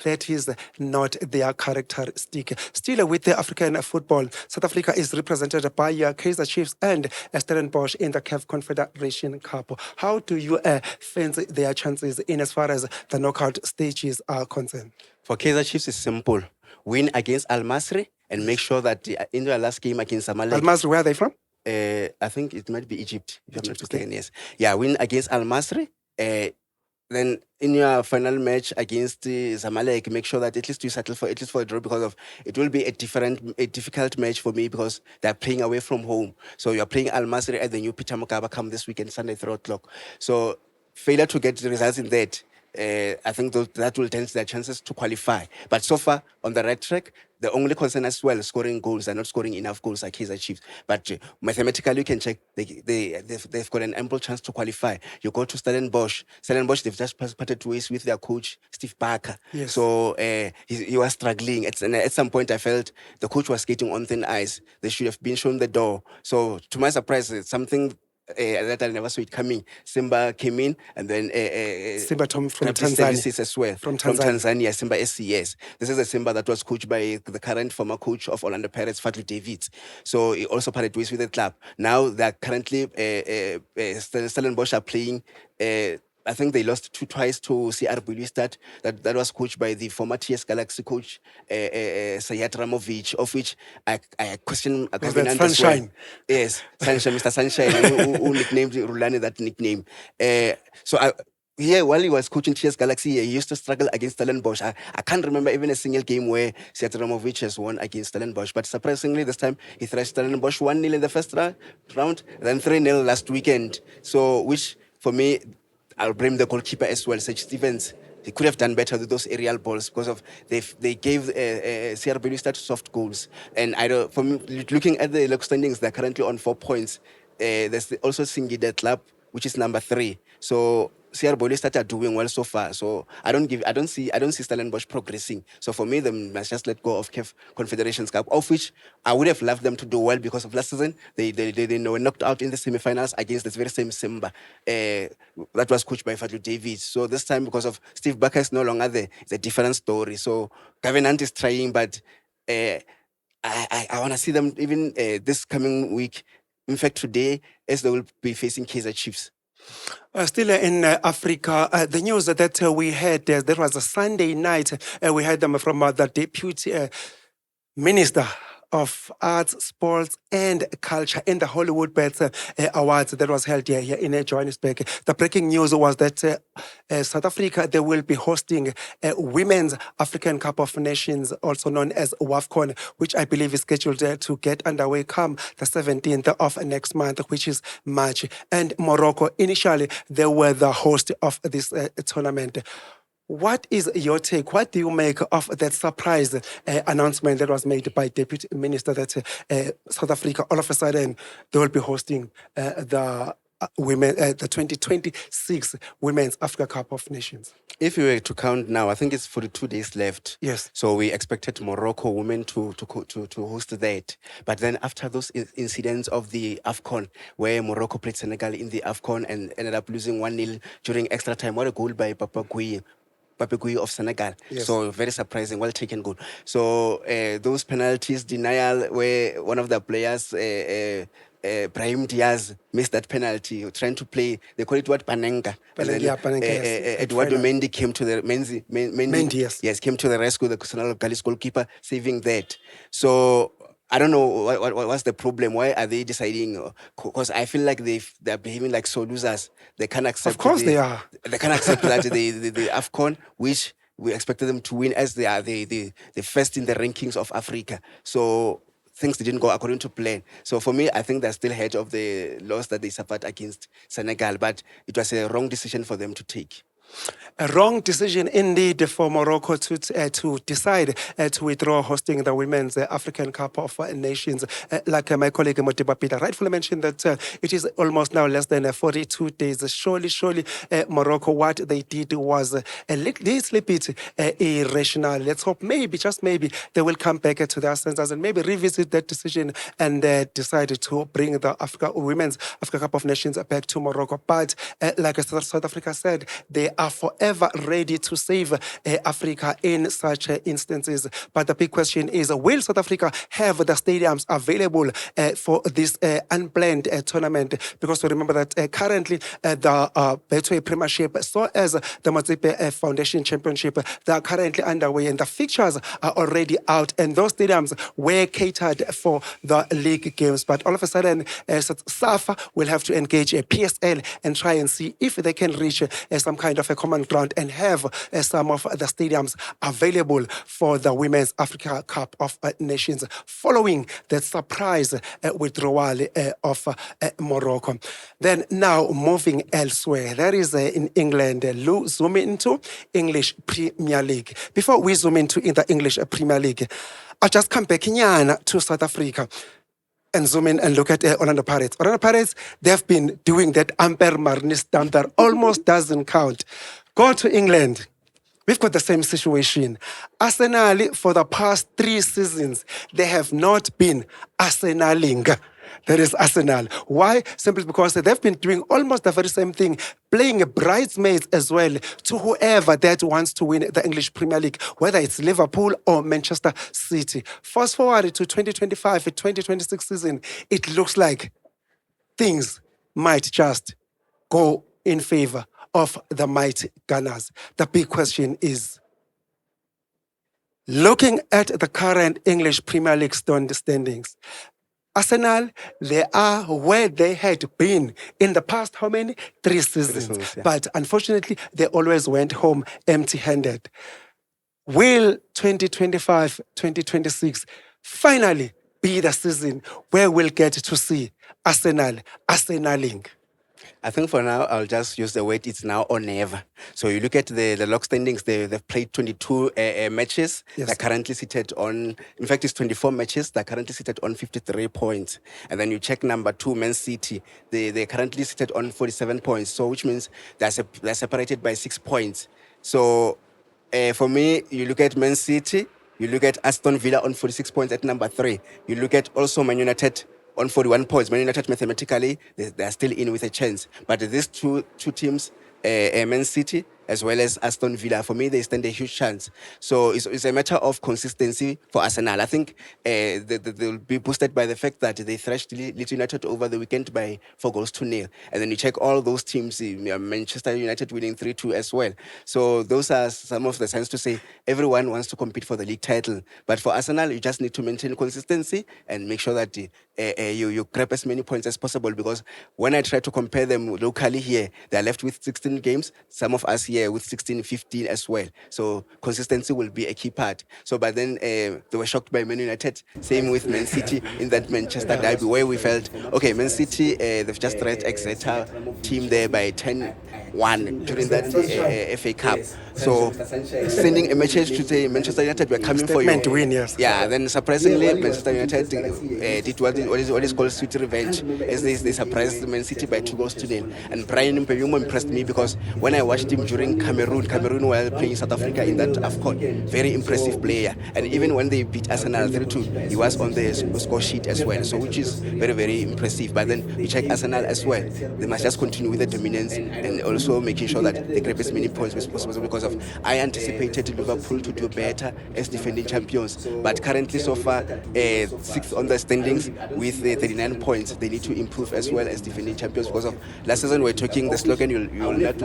that is not their characteristic. Still with the African football, South Africa is represented by Kaizer Chiefs and Stellenbosch in the CAF Confederation Cup. How do you fancy their chances in as far as the knockout stages are concerned? For Kaizer Chiefs, it's simple: win against Al Masry and make sure that in their last game against Zamalek. Al Masry, where are they from? I think it might be Egypt, if I'm not mistaken. Yes, yeah, win against Al Masry. Then in your final match against Zamalek, make sure that at least you settle for at least for a draw, because of it will be a difficult match for me because they're playing away from home. So you're playing Al Masry at the new Peta come this weekend, Sunday 3:00. So failure to get the results in that, I think that will dent their chances to qualify. But so far on the right track. The only concern as well, scoring goals. They're not scoring enough goals like Kaizer Chiefs. But mathematically, you can check they've got an ample chance to qualify. You go to Stellenbosch. Stellenbosch, they've just parted ways with their coach, Steve Barker. Yes. So he was struggling. At some point, I felt the coach was skating on thin ice. They should have been shown the door. So to my surprise, it's something that I never saw it coming. Simba came in, and then Simba Tom from Baptist Tanzania. Services as well. From From Tanzania. Tanzania, Simba SCS. This is a Simba that was coached by the current former coach of Orlando Pirates, Fadlu Davids. So he also parted ways with the club. Now they're currently Stellenbosch are playing. I think they lost twice to CR Belouizdad that was coached by the former TS Galaxy coach Sayat Ramovic, of which I question a Was that covenant as well. Sunshine? Yes, Sunshine, Mr. Sunshine, who nicknamed Rulani that nickname. While he was coaching TS Galaxy, he used to struggle against Stellenbosch. I can't remember even a single game where Sayat Ramovic has won against Stellenbosch. But surprisingly, this time he thrashed Stellenbosch 1-0 in the first round, then 3-0 last weekend. So, which for me, I'll blame the goalkeeper as well, Sage Stevens. He could have done better with those aerial balls because of they gave CR Belouizdad soft goals. And for me, looking at the league standings, they're currently on 4 points. There's also Singida Club, which is number 3. So CR Belouizdad are doing well so far. So I don't see Stellenbosch progressing. So for me, they must just let go of CAF Confederations Cup, of which I would have loved them to do well because of last season. They were knocked out in the semifinals against this very same Simba that was coached by Fadlu Davids. So this time, because of Steve Barker is no longer there, it's a different story. So Covenant is trying, but I want to see them even this coming week. In fact, today, as they will be facing Kaizer Chiefs. Still in Africa, the news that we had, there was a Sunday night, we heard them from the Deputy Minister of Arts, Sports and Culture in the Hollywood Bets Awards that was held here in Johannesburg. The breaking news was that South Africa, they will be hosting Women's African Cup of Nations, also known as WAFCON, which I believe is scheduled to get underway come the 17th of next month, which is March. And Morocco, initially, they were the host of this tournament. What is your take? What do you make of that surprise announcement that was made by Deputy Minister that South Africa, all of a sudden, they will be hosting the 2026 Women's Africa Cup of Nations? If you were to count now, I think it's 42 days left. Yes. So we expected Morocco women to host that. But then after those incidents of the AFCON, where Morocco played Senegal in the AFCON and ended up losing 1-0 during extra time, what a goal by Papa Gueye. Papegui of Senegal. Yes. So very surprising, well taken goal. So those penalties, denial where one of the players, Brahim Diaz, missed that penalty, trying to play, they call it what, Panenka. And then Yeah, Panenka, yes, at Eduardo final. Mendy came to the, Mendy, yes. yes, came to the rescue, the Senegal Gallus goalkeeper, saving that. So I don't know what's the problem. Why are they deciding? Because I feel like they're behaving like so losers. They can't accept. Of course they are. They can't accept that the Afcon, which we expected them to win, as they are the first in the rankings of Africa. So things didn't go according to plan. So for me, I think they're still ahead of the loss that they suffered against Senegal. But it was a wrong decision for them to take. A wrong decision indeed for Morocco to decide to withdraw hosting the Women's African Cup of Nations. Like my colleague Modiba Peta rightfully mentioned that it is almost now less than 42 days. Surely, Morocco, what they did was a little bit irrational. Let's hope maybe, just maybe, they will come back to their senses and maybe revisit that decision and decide to bring the Women's Africa Cup of Nations back to Morocco. But like South Africa said, they are forever ready to save Africa in such instances. But the big question is, will South Africa have the stadiums available for this unplanned tournament? Because we remember that currently the Betway Premiership, so as the Modiba Foundation Championship, they are currently underway and the fixtures are already out, and those stadiums were catered for the league games. But all of a sudden, SAFA will have to engage a PSL and try and see if they can reach some kind of a common ground and have some of the stadiums available for the Women's Africa Cup of Nations following the surprise withdrawal of Morocco. Then now moving elsewhere, that is in England. Zoom into English Premier League. Before we zoom into in the English Premier League, I'll just come back to South Africa and zoom in and look at Orlando Pirates. Orlando Pirates, they've been doing that Amper Marni stamp that almost doesn't count. Go to England. We've got the same situation. Arsenal, for the past 3 seasons, they have not been Arsenaling. That is Arsenal. Why? Simply because they've been doing almost the very same thing, playing bridesmaids as well to whoever that wants to win the English Premier League, whether it's Liverpool or Manchester City. Fast forward to 2025-2026 season, it looks like things might just go in favor of the mighty Gunners. The big question is, looking at the current English Premier League standings, Arsenal, they are where they had been in the past, how many? 3 seasons. Yeah. But unfortunately, they always went home empty-handed. Will 2025-2026 finally be the season where we'll get to see Arsenal Arsenaling? I think for now, I'll just use the word it's now or never. So you look at the log standings, they've played 22 matches. Yes. They're currently seated on, in fact, it's 24 matches. They're currently seated on 53 points. And then you check number 2, Man City. They're currently seated on 47 points. So which means they're separated by 6 points. So for me, you look at Man City, you look at Aston Villa on 46 points at number 3. You look at also Man United on 41 points. Man United mathematically, they're still in with a chance. But these two teams, Man City as well as Aston Villa, for me, they stand a huge chance. So it's a matter of consistency for Arsenal. I think they'll be boosted by the fact that they thrashed Leeds United over the weekend by 4-0. And then you check all those teams, Manchester United winning 3-2 as well. So those are some of the signs to say everyone wants to compete for the league title. But for Arsenal, you just need to maintain consistency and make sure that you grab as many points as possible, because when I try to compare them locally here, they're left with 16 games. Some of us here with 16, 15 as well. So consistency will be a key part. So, but then they were shocked by Man United. Same with Man City in that Manchester derby, where we felt, okay, Man City, they've just read Exeter team there by 10-1 during that FA Cup. So sending a message to say Manchester United, we're coming for you. Statement win, yes. Yeah, then surprisingly, Manchester United did what is called sweet revenge, as they surprised Man City by 2-0. And Brian Mpeyumo impressed me, because when I watched him during Cameroon while playing South Africa in that AFCON, very impressive player. And even when they beat Arsenal 3-2, he was on the score sheet as well, so which is very, very impressive. But then we check Arsenal as well. They must just continue with the dominance and also making sure that they grab as many points as possible, because of I anticipated Liverpool to do better as defending champions. But currently, so far, sixth on the standings with 39 points. They need to improve as well as defending champions, because of last season we're talking the slogan, you'll not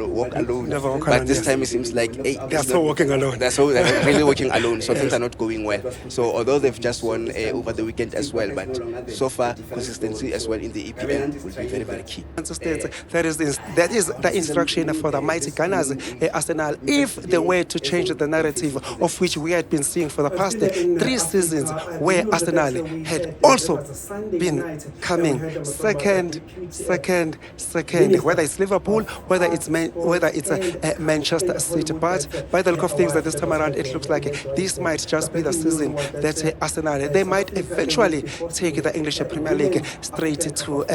walk alone. Never walk But alone, this yes. time it seems like, hey, They're still walking alone. they're really walking alone. So things are not going well. So although they've just won over the weekend as well, but so far consistency as well in the EPL will be very, very key. Consistency. That is the instruction for the mighty Gunners, Arsenal. If they were to change the narrative of which we had been seeing for the past 3 seasons, where Arsenal had also been coming second, whether it's Liverpool, whether it's Manchester City. But by the look of things, that this time around, it looks like this might just be the season that Arsenal, they might eventually take the English Premier League straight to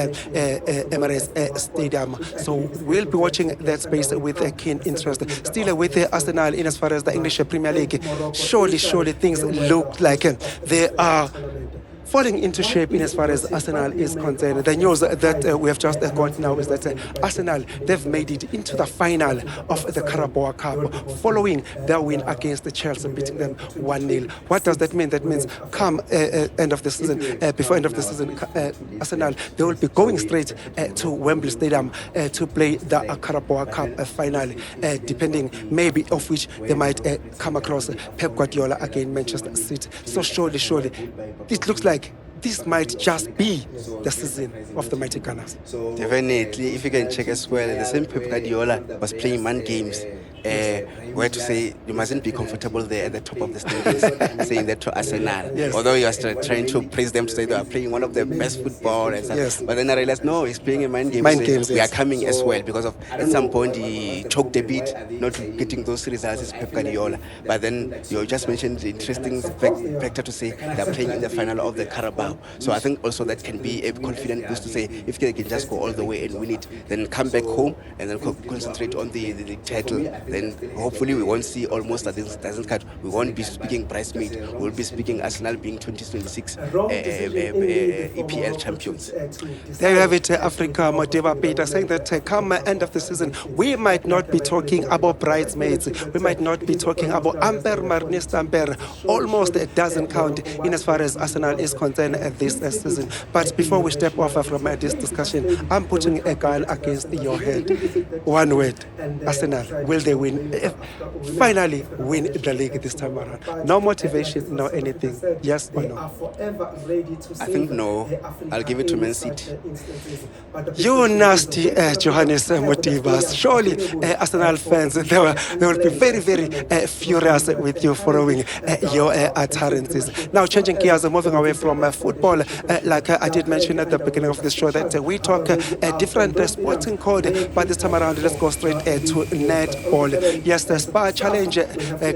Emirates Stadium. So we'll be watching that space with a keen interest. Still with Arsenal in as far as the English Premier League, surely things look like they are falling into shape in as far as Arsenal is concerned. The news that we have just got now is that Arsenal, they've made it into the final of the Carabao Cup following their win against Chelsea, beating them 1-0. What does that mean? That means come end of the season, before end of the season, Arsenal, they will be going straight to Wembley Stadium to play the Carabao Cup final, depending maybe of which they might come across Pep Guardiola against Manchester City. So surely, it looks like this might just be the season of the mighty Gunners. Definitely, if you can check as well, the same Pep Guardiola was playing man games. Where to say you mustn't be comfortable there at the top of the standings, saying that to Arsenal. Yes. Although you are trying to praise them to say they are playing one of the best football and stuff. Yes. But then I realized, no, he's playing a mind game. We Yes. are coming as well, because of at some point he choked a bit, not getting those results as Pep Guardiola. But then you just mentioned the interesting factor to say they are playing in the final of the Carabao. So I think also that can be a confident boost to say if they can just go all the way and win it, then come back home and then concentrate on the title. Then hopefully we won't see almost a doesn't cut. We won't be speaking bridesmaid. We'll be speaking Arsenal being 2026 EPL champions. There you have it, Africa. Modiba, Peta saying that come end of the season, we might not be talking about bridesmaids. We might not be talking about Amper Marnist Amper. Almost it doesn't count in as far as Arsenal is concerned this season. But before we step off from this discussion, I'm putting a gun against your head. One word: Arsenal. Will they win? Finally win the league this time around. No motivation, no anything. Yes or no? I think no. I'll give it to Man City. You nasty Johannes Modiba. Surely Arsenal fans, they will be very, very furious with you following your utterances. Now changing gears, moving away from football, like I did mention at the beginning of this show, that we talk a different sporting code, but this time around let's go straight to netball. Yes, the Spa Challenge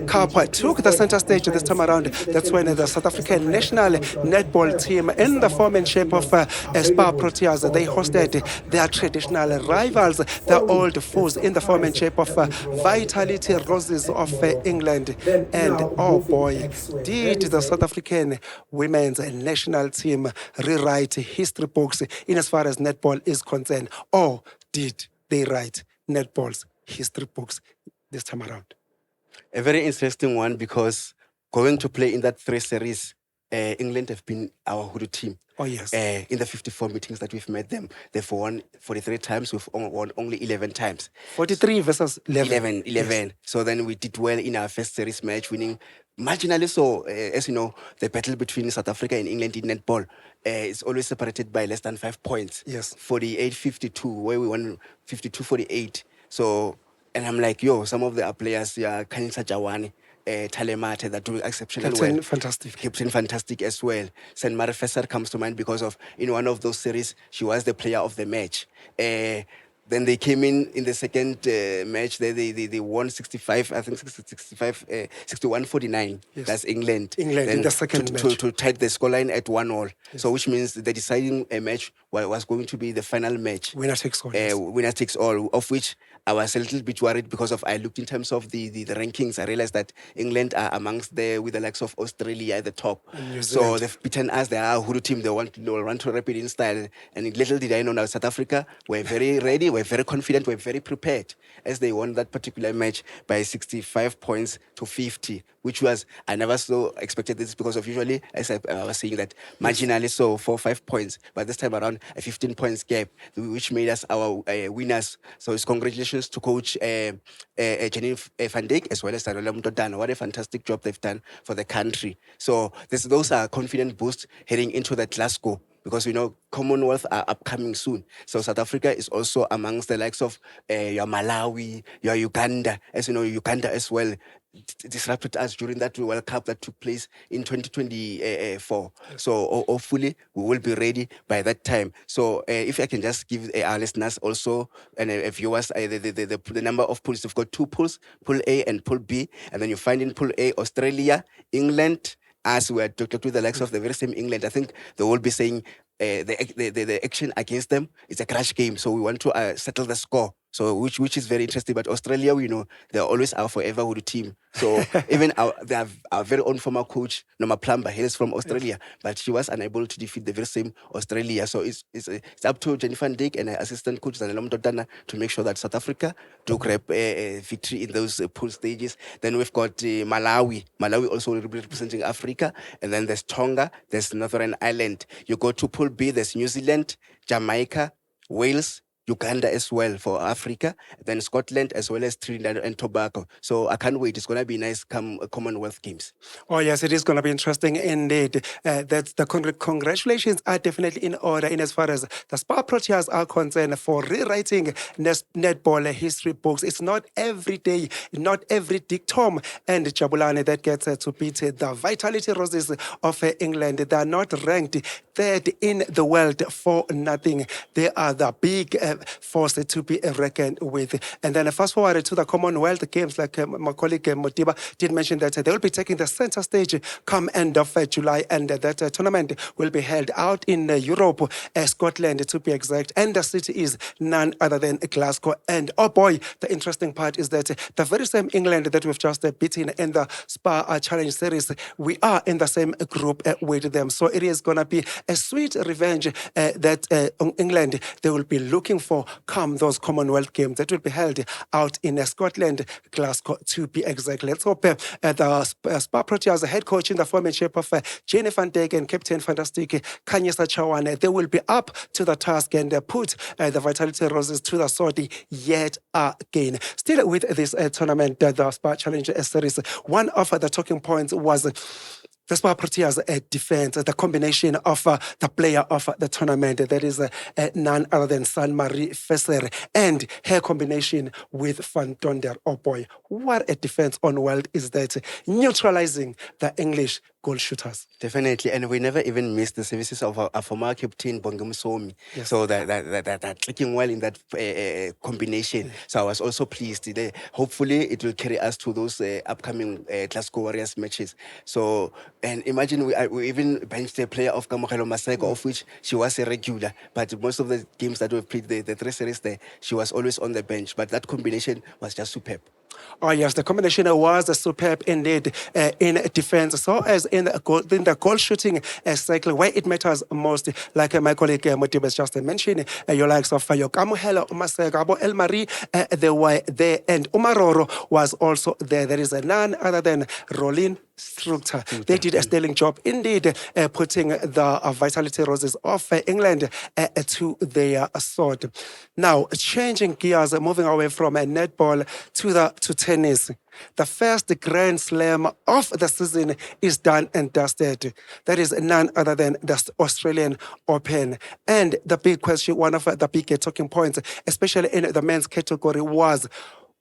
Cup took the center stage this time around. That's when the South African national netball team, in the form and shape of Spa Proteas, they hosted their traditional rivals, their old foes, in the form and shape of Vitality Roses of England. And oh boy, did the South African women's national team rewrite history books in as far as netball is concerned, or did they write netball's history books this time around? A very interesting one, because going to play in that 3 series, England have been our hoodoo team. Oh, yes. In the 54 meetings that we've met them, they've won 43 times, we've won only 11 times. 43 versus 11. 11. Yes. So then we did well in our first series match, winning marginally. So, as you know, the battle between South Africa and England in netball is always separated by less than 5 points. Yes. 48-52, where we won 52-48. So, and I'm like, yo, some of the players, Kanisa Jawani, Talemate, that doing exceptionally well. Captain Fantastic as well. St. Mary Fesser comes to mind because of, in one of those series, she was the player of the match. Then they came in the second match. They won 65, I think 65, 61-49. Yes. That's England. Then in the second match. To tie the scoreline at 1-1. Yes. So which means the deciding match was going to be the final match. Winner takes all. Yes. Winner takes all, of which I was a little bit worried because of, I looked in terms of the rankings. I realized that England are amongst with the likes of Australia at the top. So they've beaten us. They are a hoodoo team. They will run to rapid in style. And little did I know now, South Africa were very ready, were very confident, were very prepared as they won that particular match by 65 points to 50, which was, I never so expected this because of usually, as I was saying that marginally so 4 or 5 points, but this time around a 15 points gap, which made us our winners. So it's congratulations to coach Jenny van Dijk as well as Sanola Mtotana. What a fantastic job they've done for the country. So those are confident boosts heading into the Glasgow, because we know Commonwealth are upcoming soon. So South Africa is also amongst the likes of your Malawi, your Uganda. As you know, Uganda as well disrupted us during that World Cup that took place in 2024. So hopefully we will be ready by that time. So if I can just give our listeners also and viewers the number of pools. We've got 2 pools, Pool A and Pool B. And then you find in Pool A, Australia, England, as we are talking to the likes of the very same England. I think they will be saying the action against them is a crash game. So we want to settle the score. So which is very interesting. But Australia, we know they're always our forever with the team. So even our very own former coach, Noma Plumber, hails from Australia, but she was unable to defeat the very same Australia. So it's up to Jennifer van Dijk and her assistant coach Zanelom Dodana to make sure that South Africa do grab a victory in those pool stages. Then we've got Malawi. Malawi also representing Africa. And then there's Tonga, there's Northern Ireland. You go to Pool B, there's New Zealand, Jamaica, Wales, Uganda as well for Africa, then Scotland as well as Trinidad and Tobago. So I can't wait. It's going to be nice come Commonwealth Games. Oh, yes, it is going to be interesting indeed. That's the congratulations are definitely in order in as far as the Spa Proteas are concerned for rewriting netball history books. It's not every day, not every Dick Tom and Jabulani that gets to beat the Vitality Roses of England. They are not ranked third in the world for nothing. They are the big force to be reckoned with. And then fast forward to the Commonwealth Games, like my colleague Modiba did mention that they will be taking the center stage come end of July, and that tournament will be held out in Europe, Scotland to be exact, and the city is none other than Glasgow. And oh boy, the interesting part is that the very same England that we've just beaten in the Spa Challenge Series, we are in the same group with them. So it is going to be a sweet revenge that England, they will be looking for come those Commonwealth Games that will be held out in Scotland, Glasgow to be exact. Let's hope the Spa Proteas head coach in the formanship of Jenny van Dijk and Captain Fantastic Kanyesa Chawane, they will be up to the task and put the Vitality Roses to the sword yet again. Still with this tournament, the Spa Challenge Series, one of the talking points was the Spa Proteas defense, the combination of the player of the tournament, that is none other than San-Marie Fesser, and her combination with Van Tonder. Oh boy, what a defense on world is that, neutralizing the English goal shooters. Definitely, and we never even missed the services of our former captain Bongum Somi. Yes. So that clicking well in that combination. So I was also pleased today. Hopefully, it will carry us to those upcoming Glasgow Warriors matches. So, and imagine we even benched a player of Kamogelo Maseko, of which she was a regular. But most of the games that we've played, the 3 series there, she was always on the bench. But that combination was just superb. Oh yes, the combination was superb indeed in defense, so as in the goal shooting cycle where it matters most. Like my colleague Modiba just mentioned, your likes of Yokamuhelo, Masegabo, El Marie, they were there, and Umaroro was also there. There is none other than Rolin Structure. They did a sterling job indeed, putting the Vitality Roses of England to their sword. Now, changing gears, moving away from netball to tennis. The first Grand Slam of the season is done and dusted. That is none other than the Australian Open. And the big question, one of the big talking points, especially in the men's category, was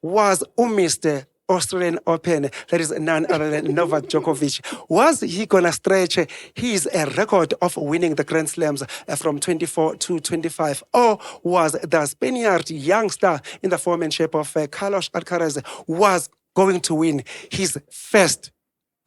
Mr. Australian Open, that is none other than Novak Djokovic. Was he going to stretch his record of winning the Grand Slams from 24 to 25? Or was the Spaniard youngster in the form and shape of Carlos Alcaraz was going to win his first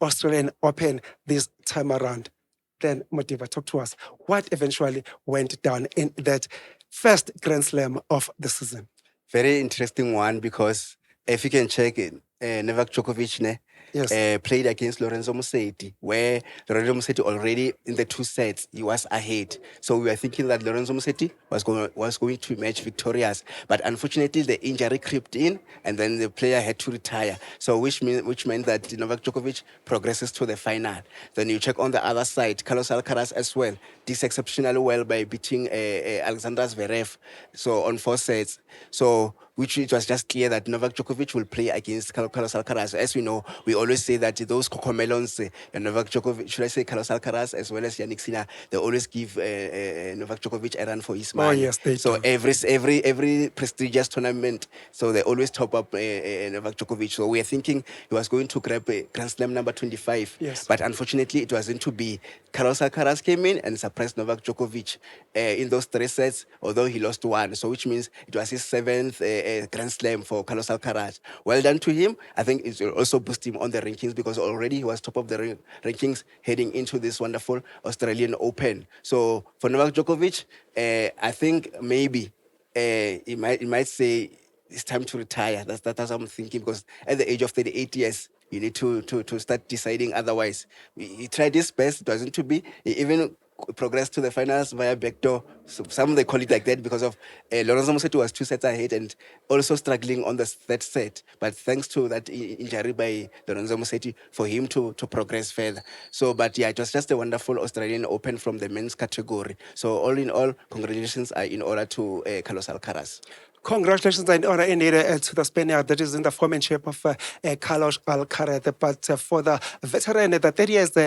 Australian Open this time around? Then, Modiba, talk to us. What eventually went down in that first Grand Slam of the season? Very interesting one, because if you can check it, Novak Djokovic, Yes. played against Lorenzo Musetti, where Lorenzo Musetti already in the 2 sets he was ahead. So we were thinking that Lorenzo Musetti was going to emerge victorious, but unfortunately the injury crept in, and then the player had to retire. So which meant that Novak Djokovic progresses to the final. Then you check on the other side, Carlos Alcaraz as well did exceptionally well by beating Alexander Zverev, so on 4 sets. So which it was just clear that Novak Djokovic will play against Carlos Alcaraz. As we know, we always say that those cocomelons, Novak Djokovic, should I say Carlos Alcaraz as well as Yannick Sinner, they always give Novak Djokovic a run for his Oh, money. yes, they So do. every prestigious tournament, so they always top up Novak Djokovic. So we are thinking he was going to grab Grand Slam number 25. Yes. But unfortunately, it wasn't to be. Carlos Alcaraz came in and surprised Novak Djokovic in those 3 sets, although he lost 1. So which means it was his 7th Grand Slam for Carlos Alcaraz. Well done to him. I think it will also boost him on the rankings because already he was top of the rankings heading into this wonderful Australian Open. So for Novak Djokovic, I think maybe he might say it's time to retire. That's what I'm thinking, because at the age of 38 years, you need to start deciding otherwise. He tried his best, it wasn't to be. He even progressed to the finals via backdoor. So some they call it like that because of Lorenzo Musetti was 2 sets ahead and also struggling on the third set. But thanks to that injury by Lorenzo Musetti for him to progress further. So, but yeah, it was just a wonderful Australian Open from the men's category. So all in all, congratulations are in order to Carlos Alcaraz. Congratulations and honor indeed to the Spaniard that is in the form and shape of Carlos Alcaraz. But for the veteran, the 30 years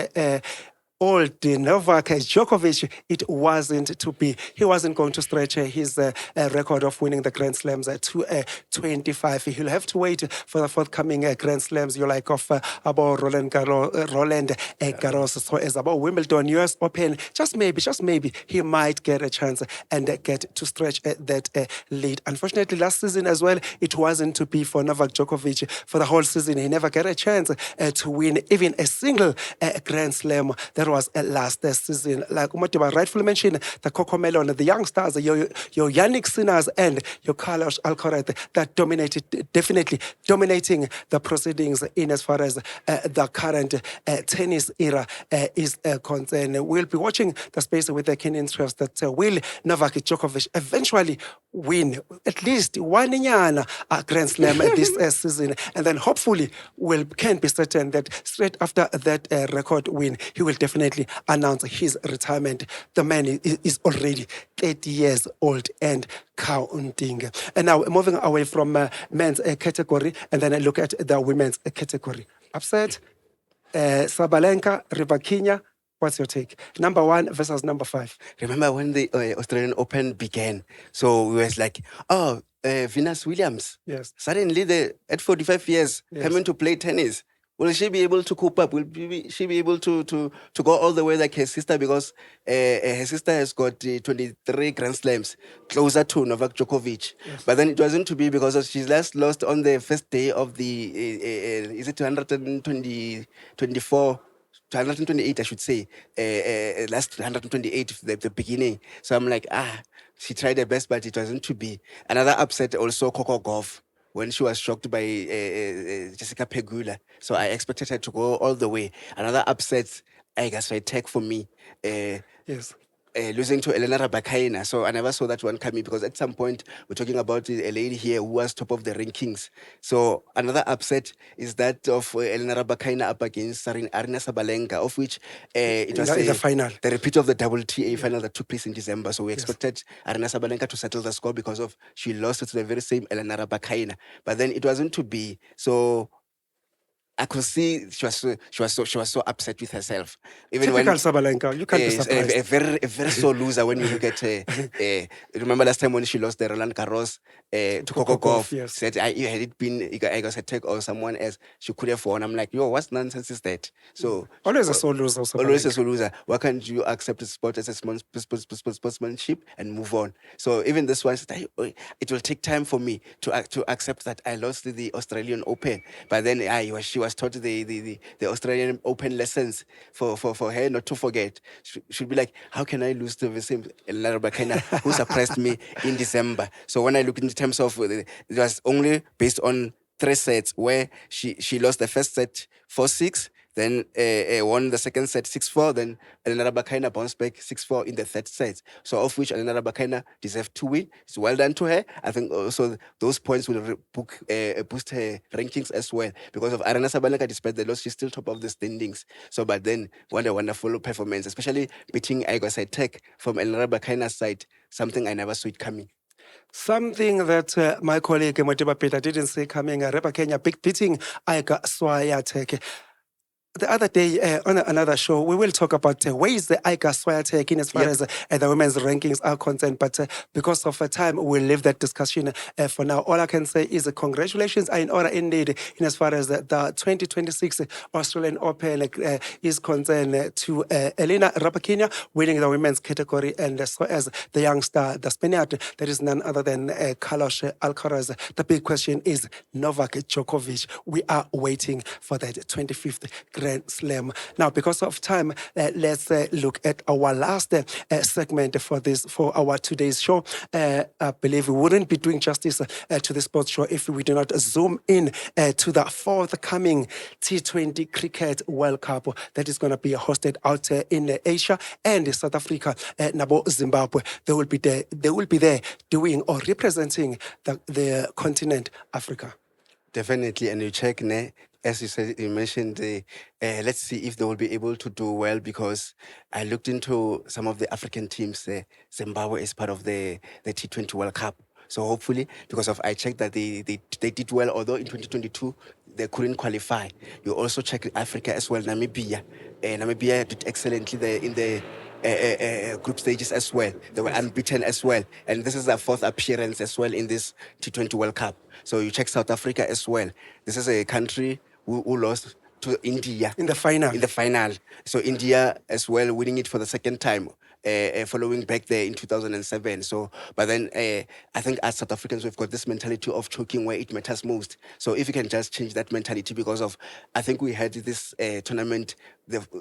old Novak Djokovic, it wasn't to be. He wasn't going to stretch his record of winning the Grand Slams to 25. He'll have to wait for the forthcoming Grand Slams. You like of about Roland Garros, so as about Wimbledon, US Open. Just maybe, he might get a chance and get to stretch that lead. Unfortunately, last season as well, it wasn't to be for Novak Djokovic. For the whole season, he never got a chance to win even a single Grand Slam. That was last season. Like Modiba rightfully mentioned, the Cocomelon, the young stars, your Yannick Sinners and your Carlos Alcaraz that definitely dominating the proceedings in as far as the current tennis era is concerned. We'll be watching the space with a keen interest that will Novak Djokovic eventually win at least one Grand Slam this season, and then hopefully can be certain that straight after that record win, he will definitely announce his retirement. The man is already 30 years old and counting. And now moving away from men's category, and then I look at the women's category. Upset, Sabalenka, Rybakina. What's your take? Number 1 versus number 5. Remember when the Australian Open began? So we was like, oh, Venus Williams. Yes. Suddenly, at 45 years, coming to play tennis. Will she be able to cope up? She be able to go all the way like her sister? Because her sister has got 23 Grand Slams, closer to Novak Djokovic. Yes. But then it wasn't to be because she's last lost on the first day of the, is it 224? 128, I should say. Last 128, the beginning. So I'm like, she tried her best, but it wasn't to be. Another upset also, Coco Gauff, when she was shocked by Jessica Pegula. So I expected her to go all the way. Another upset, I guess, a tech for me. Yes. Losing to Elena Rybakina. So I never saw that one coming because at some point we're talking about a lady here who was top of the rankings. So another upset is that of Elena Rybakina up against Arina Sabalenka, of which it was the final. The repeat of the WTA final that took place in December. So we expected Arina Sabalenka to settle the score because of she lost to the very same Elena Rybakina. But then it wasn't to be. So I could see she was so upset with herself. Even Typical when Sabalenka, you can't be surprised. a very sore loser when you look at remember last time when she lost the Roland Garros to Coco Gauff, yes. said had it been Igor Tech or someone else, she could have won. I'm like, yo, what nonsense is that? So always a sore loser. Always a sore loser. Why can't you accept the sport as a sportsmanship and move on? So even this one, it will take time for me to accept that I lost the Australian Open. But then she was taught the Australian Open lessons for her not to forget. Should be like, how can I lose to the same Elena Rybakina who surprised me in December? So when I look in terms of, it was only based on three sets where she lost the first set 4-6, then won the second set 6-4, then Elena Rybakina bounced back 6-4 in the third set. So of which Elena Rybakina deserved to win. It's well done to her. I think also those points will boost her rankings as well. Because of Arena Sabalenka, despite the loss, she's still top of the standings. So but then what a wonderful performance, especially beating Iga Swiatek from Elena Rybakina's side, something I never saw it coming. Something that my colleague Modiba Peta didn't see coming, Rybakina beating Iga Swiatek. The other day on another show, we will talk about where is the Iga Swiatek in as far as the women's rankings are concerned. But because of time, we'll leave that discussion for now. All I can say is congratulations are in order indeed in as far as the 2026 Australian Open is concerned to Elena Rybakina winning the women's category, and so as the young star, the Spaniard, that is none other than Carlos Alcaraz. The big question is Novak Djokovic. We are waiting for that 25th Grand Slam. Now, because of time, let's look at our last segment for our today's show. I believe we wouldn't be doing justice to the sports show if we do not zoom in to the forthcoming T20 Cricket World Cup that is going to be hosted out in Asia and South Africa. Nabo Zimbabwe, they will be there. They will be there doing or representing the continent Africa. Definitely, and you check, as you said, you mentioned, let's see if they will be able to do well, because I looked into some of the African teams. Zimbabwe is part of the T20 World Cup. So hopefully, because I checked that they did well, although in 2022 they couldn't qualify. You also check Africa as well, Namibia. Namibia did excellently there in the group stages as well. They were unbeaten as well. And this is their fourth appearance as well in this T20 World Cup. So you check South Africa as well. This is a country who lost to India in the final. So India as well winning it for the second time, following back there in 2007. So, but then I think as South Africans, we've got this mentality of choking where it matters most. So if you can just change that mentality, because of, I think we had this tournament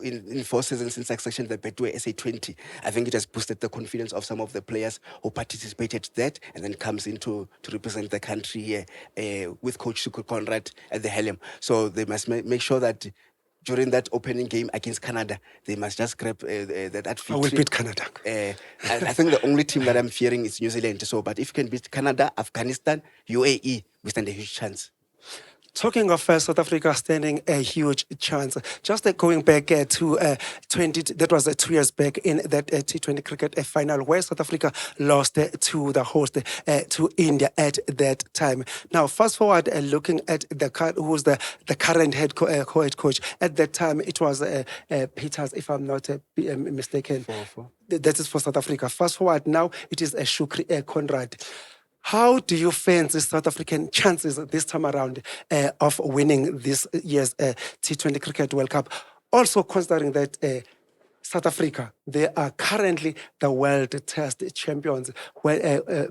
in 4 seasons in succession, the Betway SA20. I think it has boosted the confidence of some of the players who participated that and then comes in to represent the country here with Coach Sukur Conrad at the helm. So they must make sure that during that opening game against Canada, they must just grab that victory. I will beat Canada. I think the only team that I'm fearing is New Zealand. So, but if you can beat Canada, Afghanistan, UAE, we stand a huge chance. Talking of South Africa standing a huge chance, just going back to that was 2 years back in that T20 cricket final where South Africa lost to the host, to India at that time. Now, fast forward looking at who's the current head coach. At that time, it was Peta, if I'm not mistaken. That is for South Africa. Fast forward now, it is Shukri Conrad. How do you fancy South African chances this time around of winning this year's T20 Cricket World Cup? Also considering that South Africa, they are currently the World Test champions,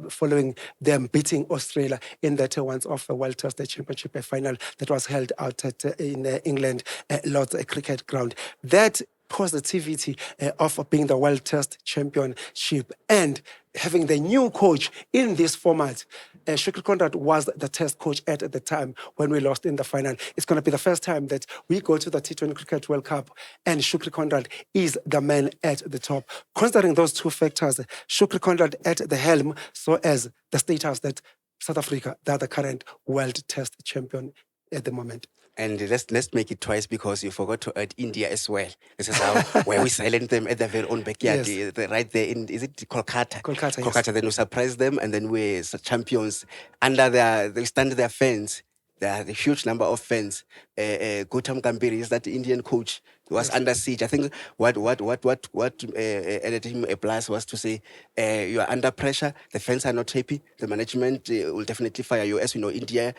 following them beating Australia in that once-off World Test Championship final that was held out in England, Lord's Cricket Ground. That positivity of being the World Test Championship and having the new coach in this format. Shukri Conrad was the test coach at the time when we lost in the final. It's going to be the first time that we go to the T20 Cricket World Cup and Shukri Conrad is the man at the top. Considering those two factors, Shukri Conrad at the helm, so as the status that South Africa, they are the current World Test champion at the moment. And let's make it twice, because you forgot to add India as well. This is how where we silent them at their very own backyard, right there in, is it Kolkata? Kolkata, yes. Then we surprise them, and then we're champions under they stand their fans. There are a huge number of fans. Gautam Gambhir is that Indian coach. He was under siege. I think what added him a plus was to say, you are under pressure. The fans are not happy. The management will definitely fire you. As you know, India,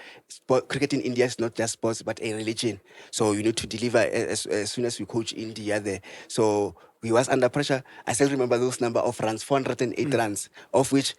cricket in India is not just sports but a religion. So you need to deliver as soon as you coach India there. So he was under pressure. I still remember those number of runs, 408 runs, of which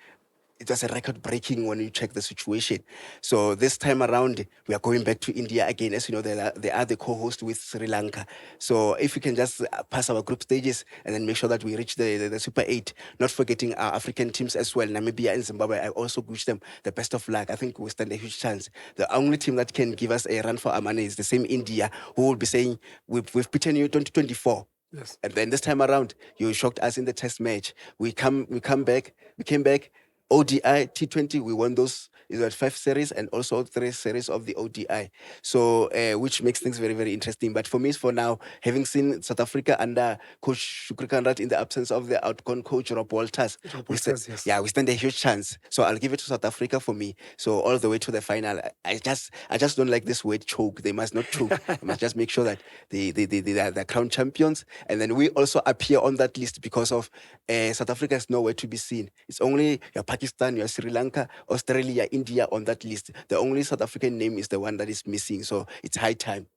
it was a record breaking when you check the situation. So this time around, we are going back to India again. As you know, they are the co-host with Sri Lanka. So if we can just pass our group stages and then make sure that we reach the Super 8, not forgetting our African teams as well, Namibia and Zimbabwe, I also wish them the best of luck. I think we stand a huge chance. The only team that can give us a run for our money is the same India, who will be saying, we've beaten you 2024. Yes. And then this time around, you shocked us in the test match. We came back. ODI, T20, we won those. Is that 5 series and also 3 series of the ODI. So, which makes things very, very interesting. But for me, for now, having seen South Africa under Coach Shukri Kanrat in the absence of the outgone coach Rob Walters, Yes. yeah, we stand a huge chance. So I'll give it to South Africa for me. So all the way to the final. I just don't like this word choke. They must not choke. They must just make sure that they are the crown champions. And then we also appear on that list because of South Africa is nowhere to be seen. It's only your Pakistan, your Sri Lanka, Australia, India on that list. The only South African name is the one that is missing. So it's high time.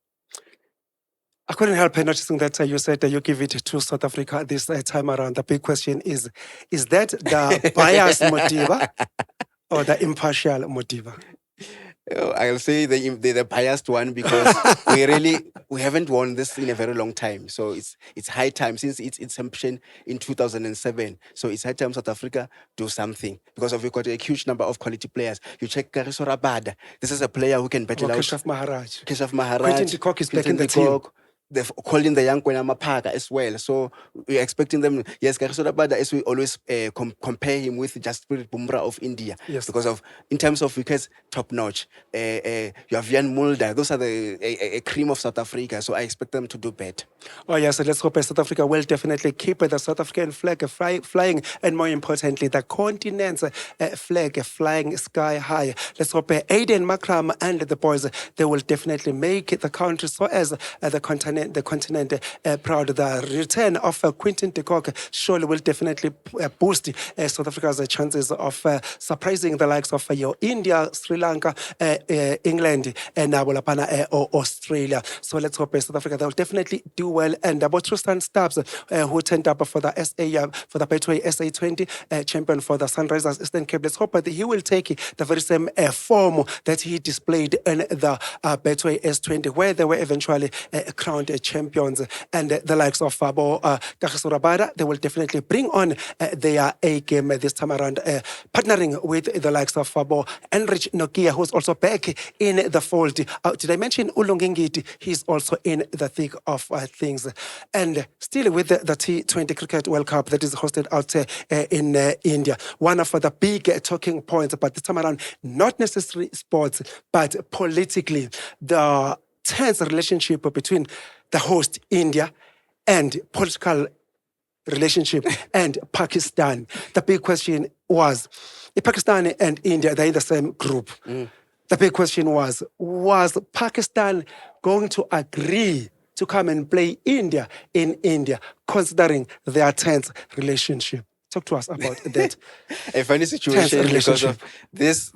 I couldn't help noticing that you said you give it to South Africa this time around. The big question is that the biased Modiba or the impartial Modiba? I'll say the biased one because we haven't won this in a very long time. So it's high time since its inception in 2007. So it's high time South Africa do something because we've got a huge number of quality players. You check Kagiso Rabada. This is a player who can battle out. Keshav Maharaj. Keshav Maharaj. Quentin de Kock is back in the team. They've called in the young Kwena Mapaka as well. So we're expecting them. Yes, Kagiso Rabada, as we always compare him with Jasprit Bumrah of India. Yes. Because of, in terms of wickets, top notch. You have Jan Mulder. Those are a cream of South Africa. So I expect them to do better. Oh, yes. So let's hope South Africa will definitely keep the South African flag flying. And more importantly, the continent's flag flying sky high. Let's hope Aiden Makram and the boys, they will definitely make the country so as the continent proud. The return of Quentin de Kock surely will definitely boost South Africa's chances of surprising the likes of your India, Sri Lanka, England, and Australia. So let's hope South Africa, they'll definitely do well. And about Tristan Stubbs, who turned up for the for the Betway SA20 champion for the Sunrisers Eastern Cape. Let's hope that he will take the very same form that he displayed in the Betway S20, where they were eventually crowned champions. And the likes of Kagiso Rabada, they will definitely bring on their A game this time around, partnering with the likes of Enrich Nokia, who's also back in the fold. Did I mention Ulungingiti? He's also in the thick of things. And still with the T20 Cricket World Cup that is hosted out in India, one of the big talking points, but this time around, not necessarily sports, but politically, the tense relationship between the host, India, and political relationship and Pakistan. The big question was, if Pakistan and India, they're in the same group. The big question was Pakistan going to agree to come and play India in India, considering their tense relationship? Talk to us about that. A funny situation because of this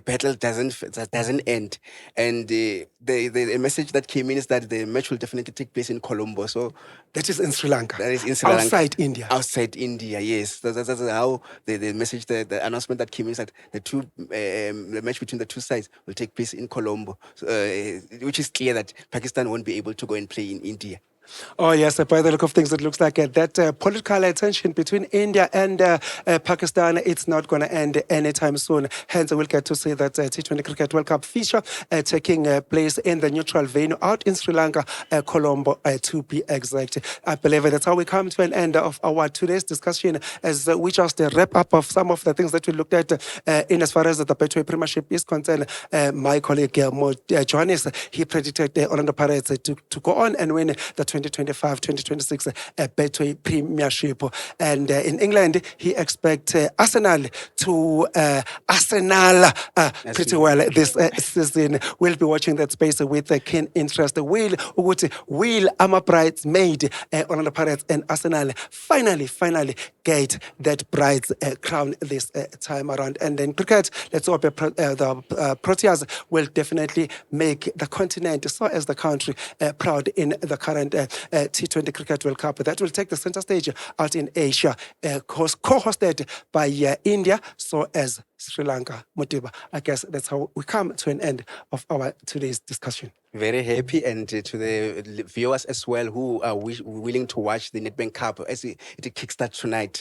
battle doesn't end, and the message that came in is that the match will definitely take place in Colombo. So that is in Sri Lanka. That is in Sri Lanka. Outside India. Outside India, yes. That's how the message, the announcement that came in is that the match between the two sides will take place in Colombo, which is clear that Pakistan won't be able to go and play in India. Oh, yes, by the look of things, it looks like that political tension between India and Pakistan, it's not going to end anytime soon. Hence, we'll get to see that T20 Cricket World Cup feature taking place in the neutral venue out in Sri Lanka, Colombo, to be exact. I believe that's how we come to an end of our today's discussion, as we just wrap up of some of the things that we looked at in as far as the Betway Premiership is concerned. My colleague Johannes, he predicted the Orlando Pirates to go on and win the 2025-2026 Betway Premiership. And in England, he expects Arsenal to Arsenal pretty well this season. We'll be watching that space with keen interest. Will Ama bridesmaid Orlando Pirates and Arsenal finally get that bride's crown this time around? And then cricket, let's hope the Proteas will definitely make the continent, so as the country, proud in the current T20 Cricket World Cup that will take the center stage out in Asia, co-hosted by India, so as Sri Lanka. Modiba, I guess that's how we come to an end of our today's discussion. Very happy, and to the viewers as well who are willing to watch the Nedbank Cup as it kickstarts tonight.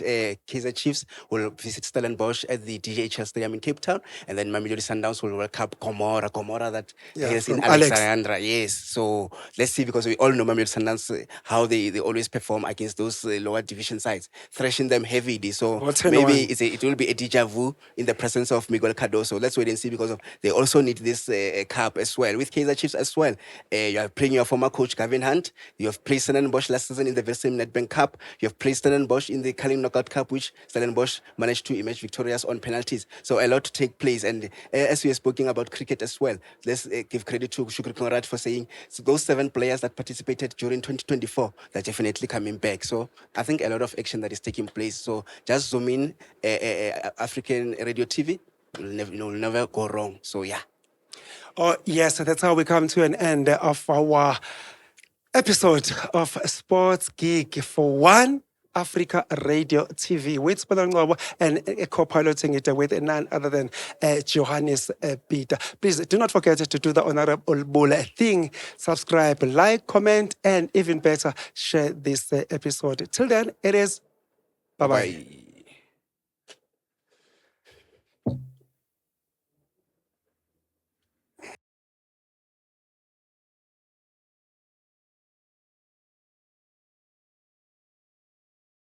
Kaizer Chiefs will visit Stellenbosch at the DHL Stadium in Cape Town, and then Mamelodi Sundowns will welcome Gomora that is in from Alex. Alexandra. Yes, so let's see, because we all know Mamelodi Sundowns, how they always perform against those lower division sides, thrashing them heavily. So maybe it will be a deja vu in the presence of Miguel Cardoso. Let's wait and see, because they also need this cup as well. With Kaizer Chiefs as well, you are playing your former coach Gavin Hunt. You have played Stellenbosch last season in the very same Nedbank Cup. You have played Stellenbosch in the Carling Knockout Cup, which Stellenbosch managed to emerge victorious on penalties. So a lot to take place. And as we are speaking about cricket as well, let's give credit to Shukri Conrad for saying, so those 7 players that participated during 2024, they're definitely coming back. So I think a lot of action that is taking place. So just zoom in, African Radio TV, will never go wrong. So yeah. Oh, yes, that's how we come to an end of our episode of Sports Geek for One Africa Radio TV with Sbonelo and co-piloting it with none other than Johannes Peta. Please do not forget to do the honorable thing. Subscribe, like, comment, and even better, share this episode. Till then, it is bye-bye. Bye.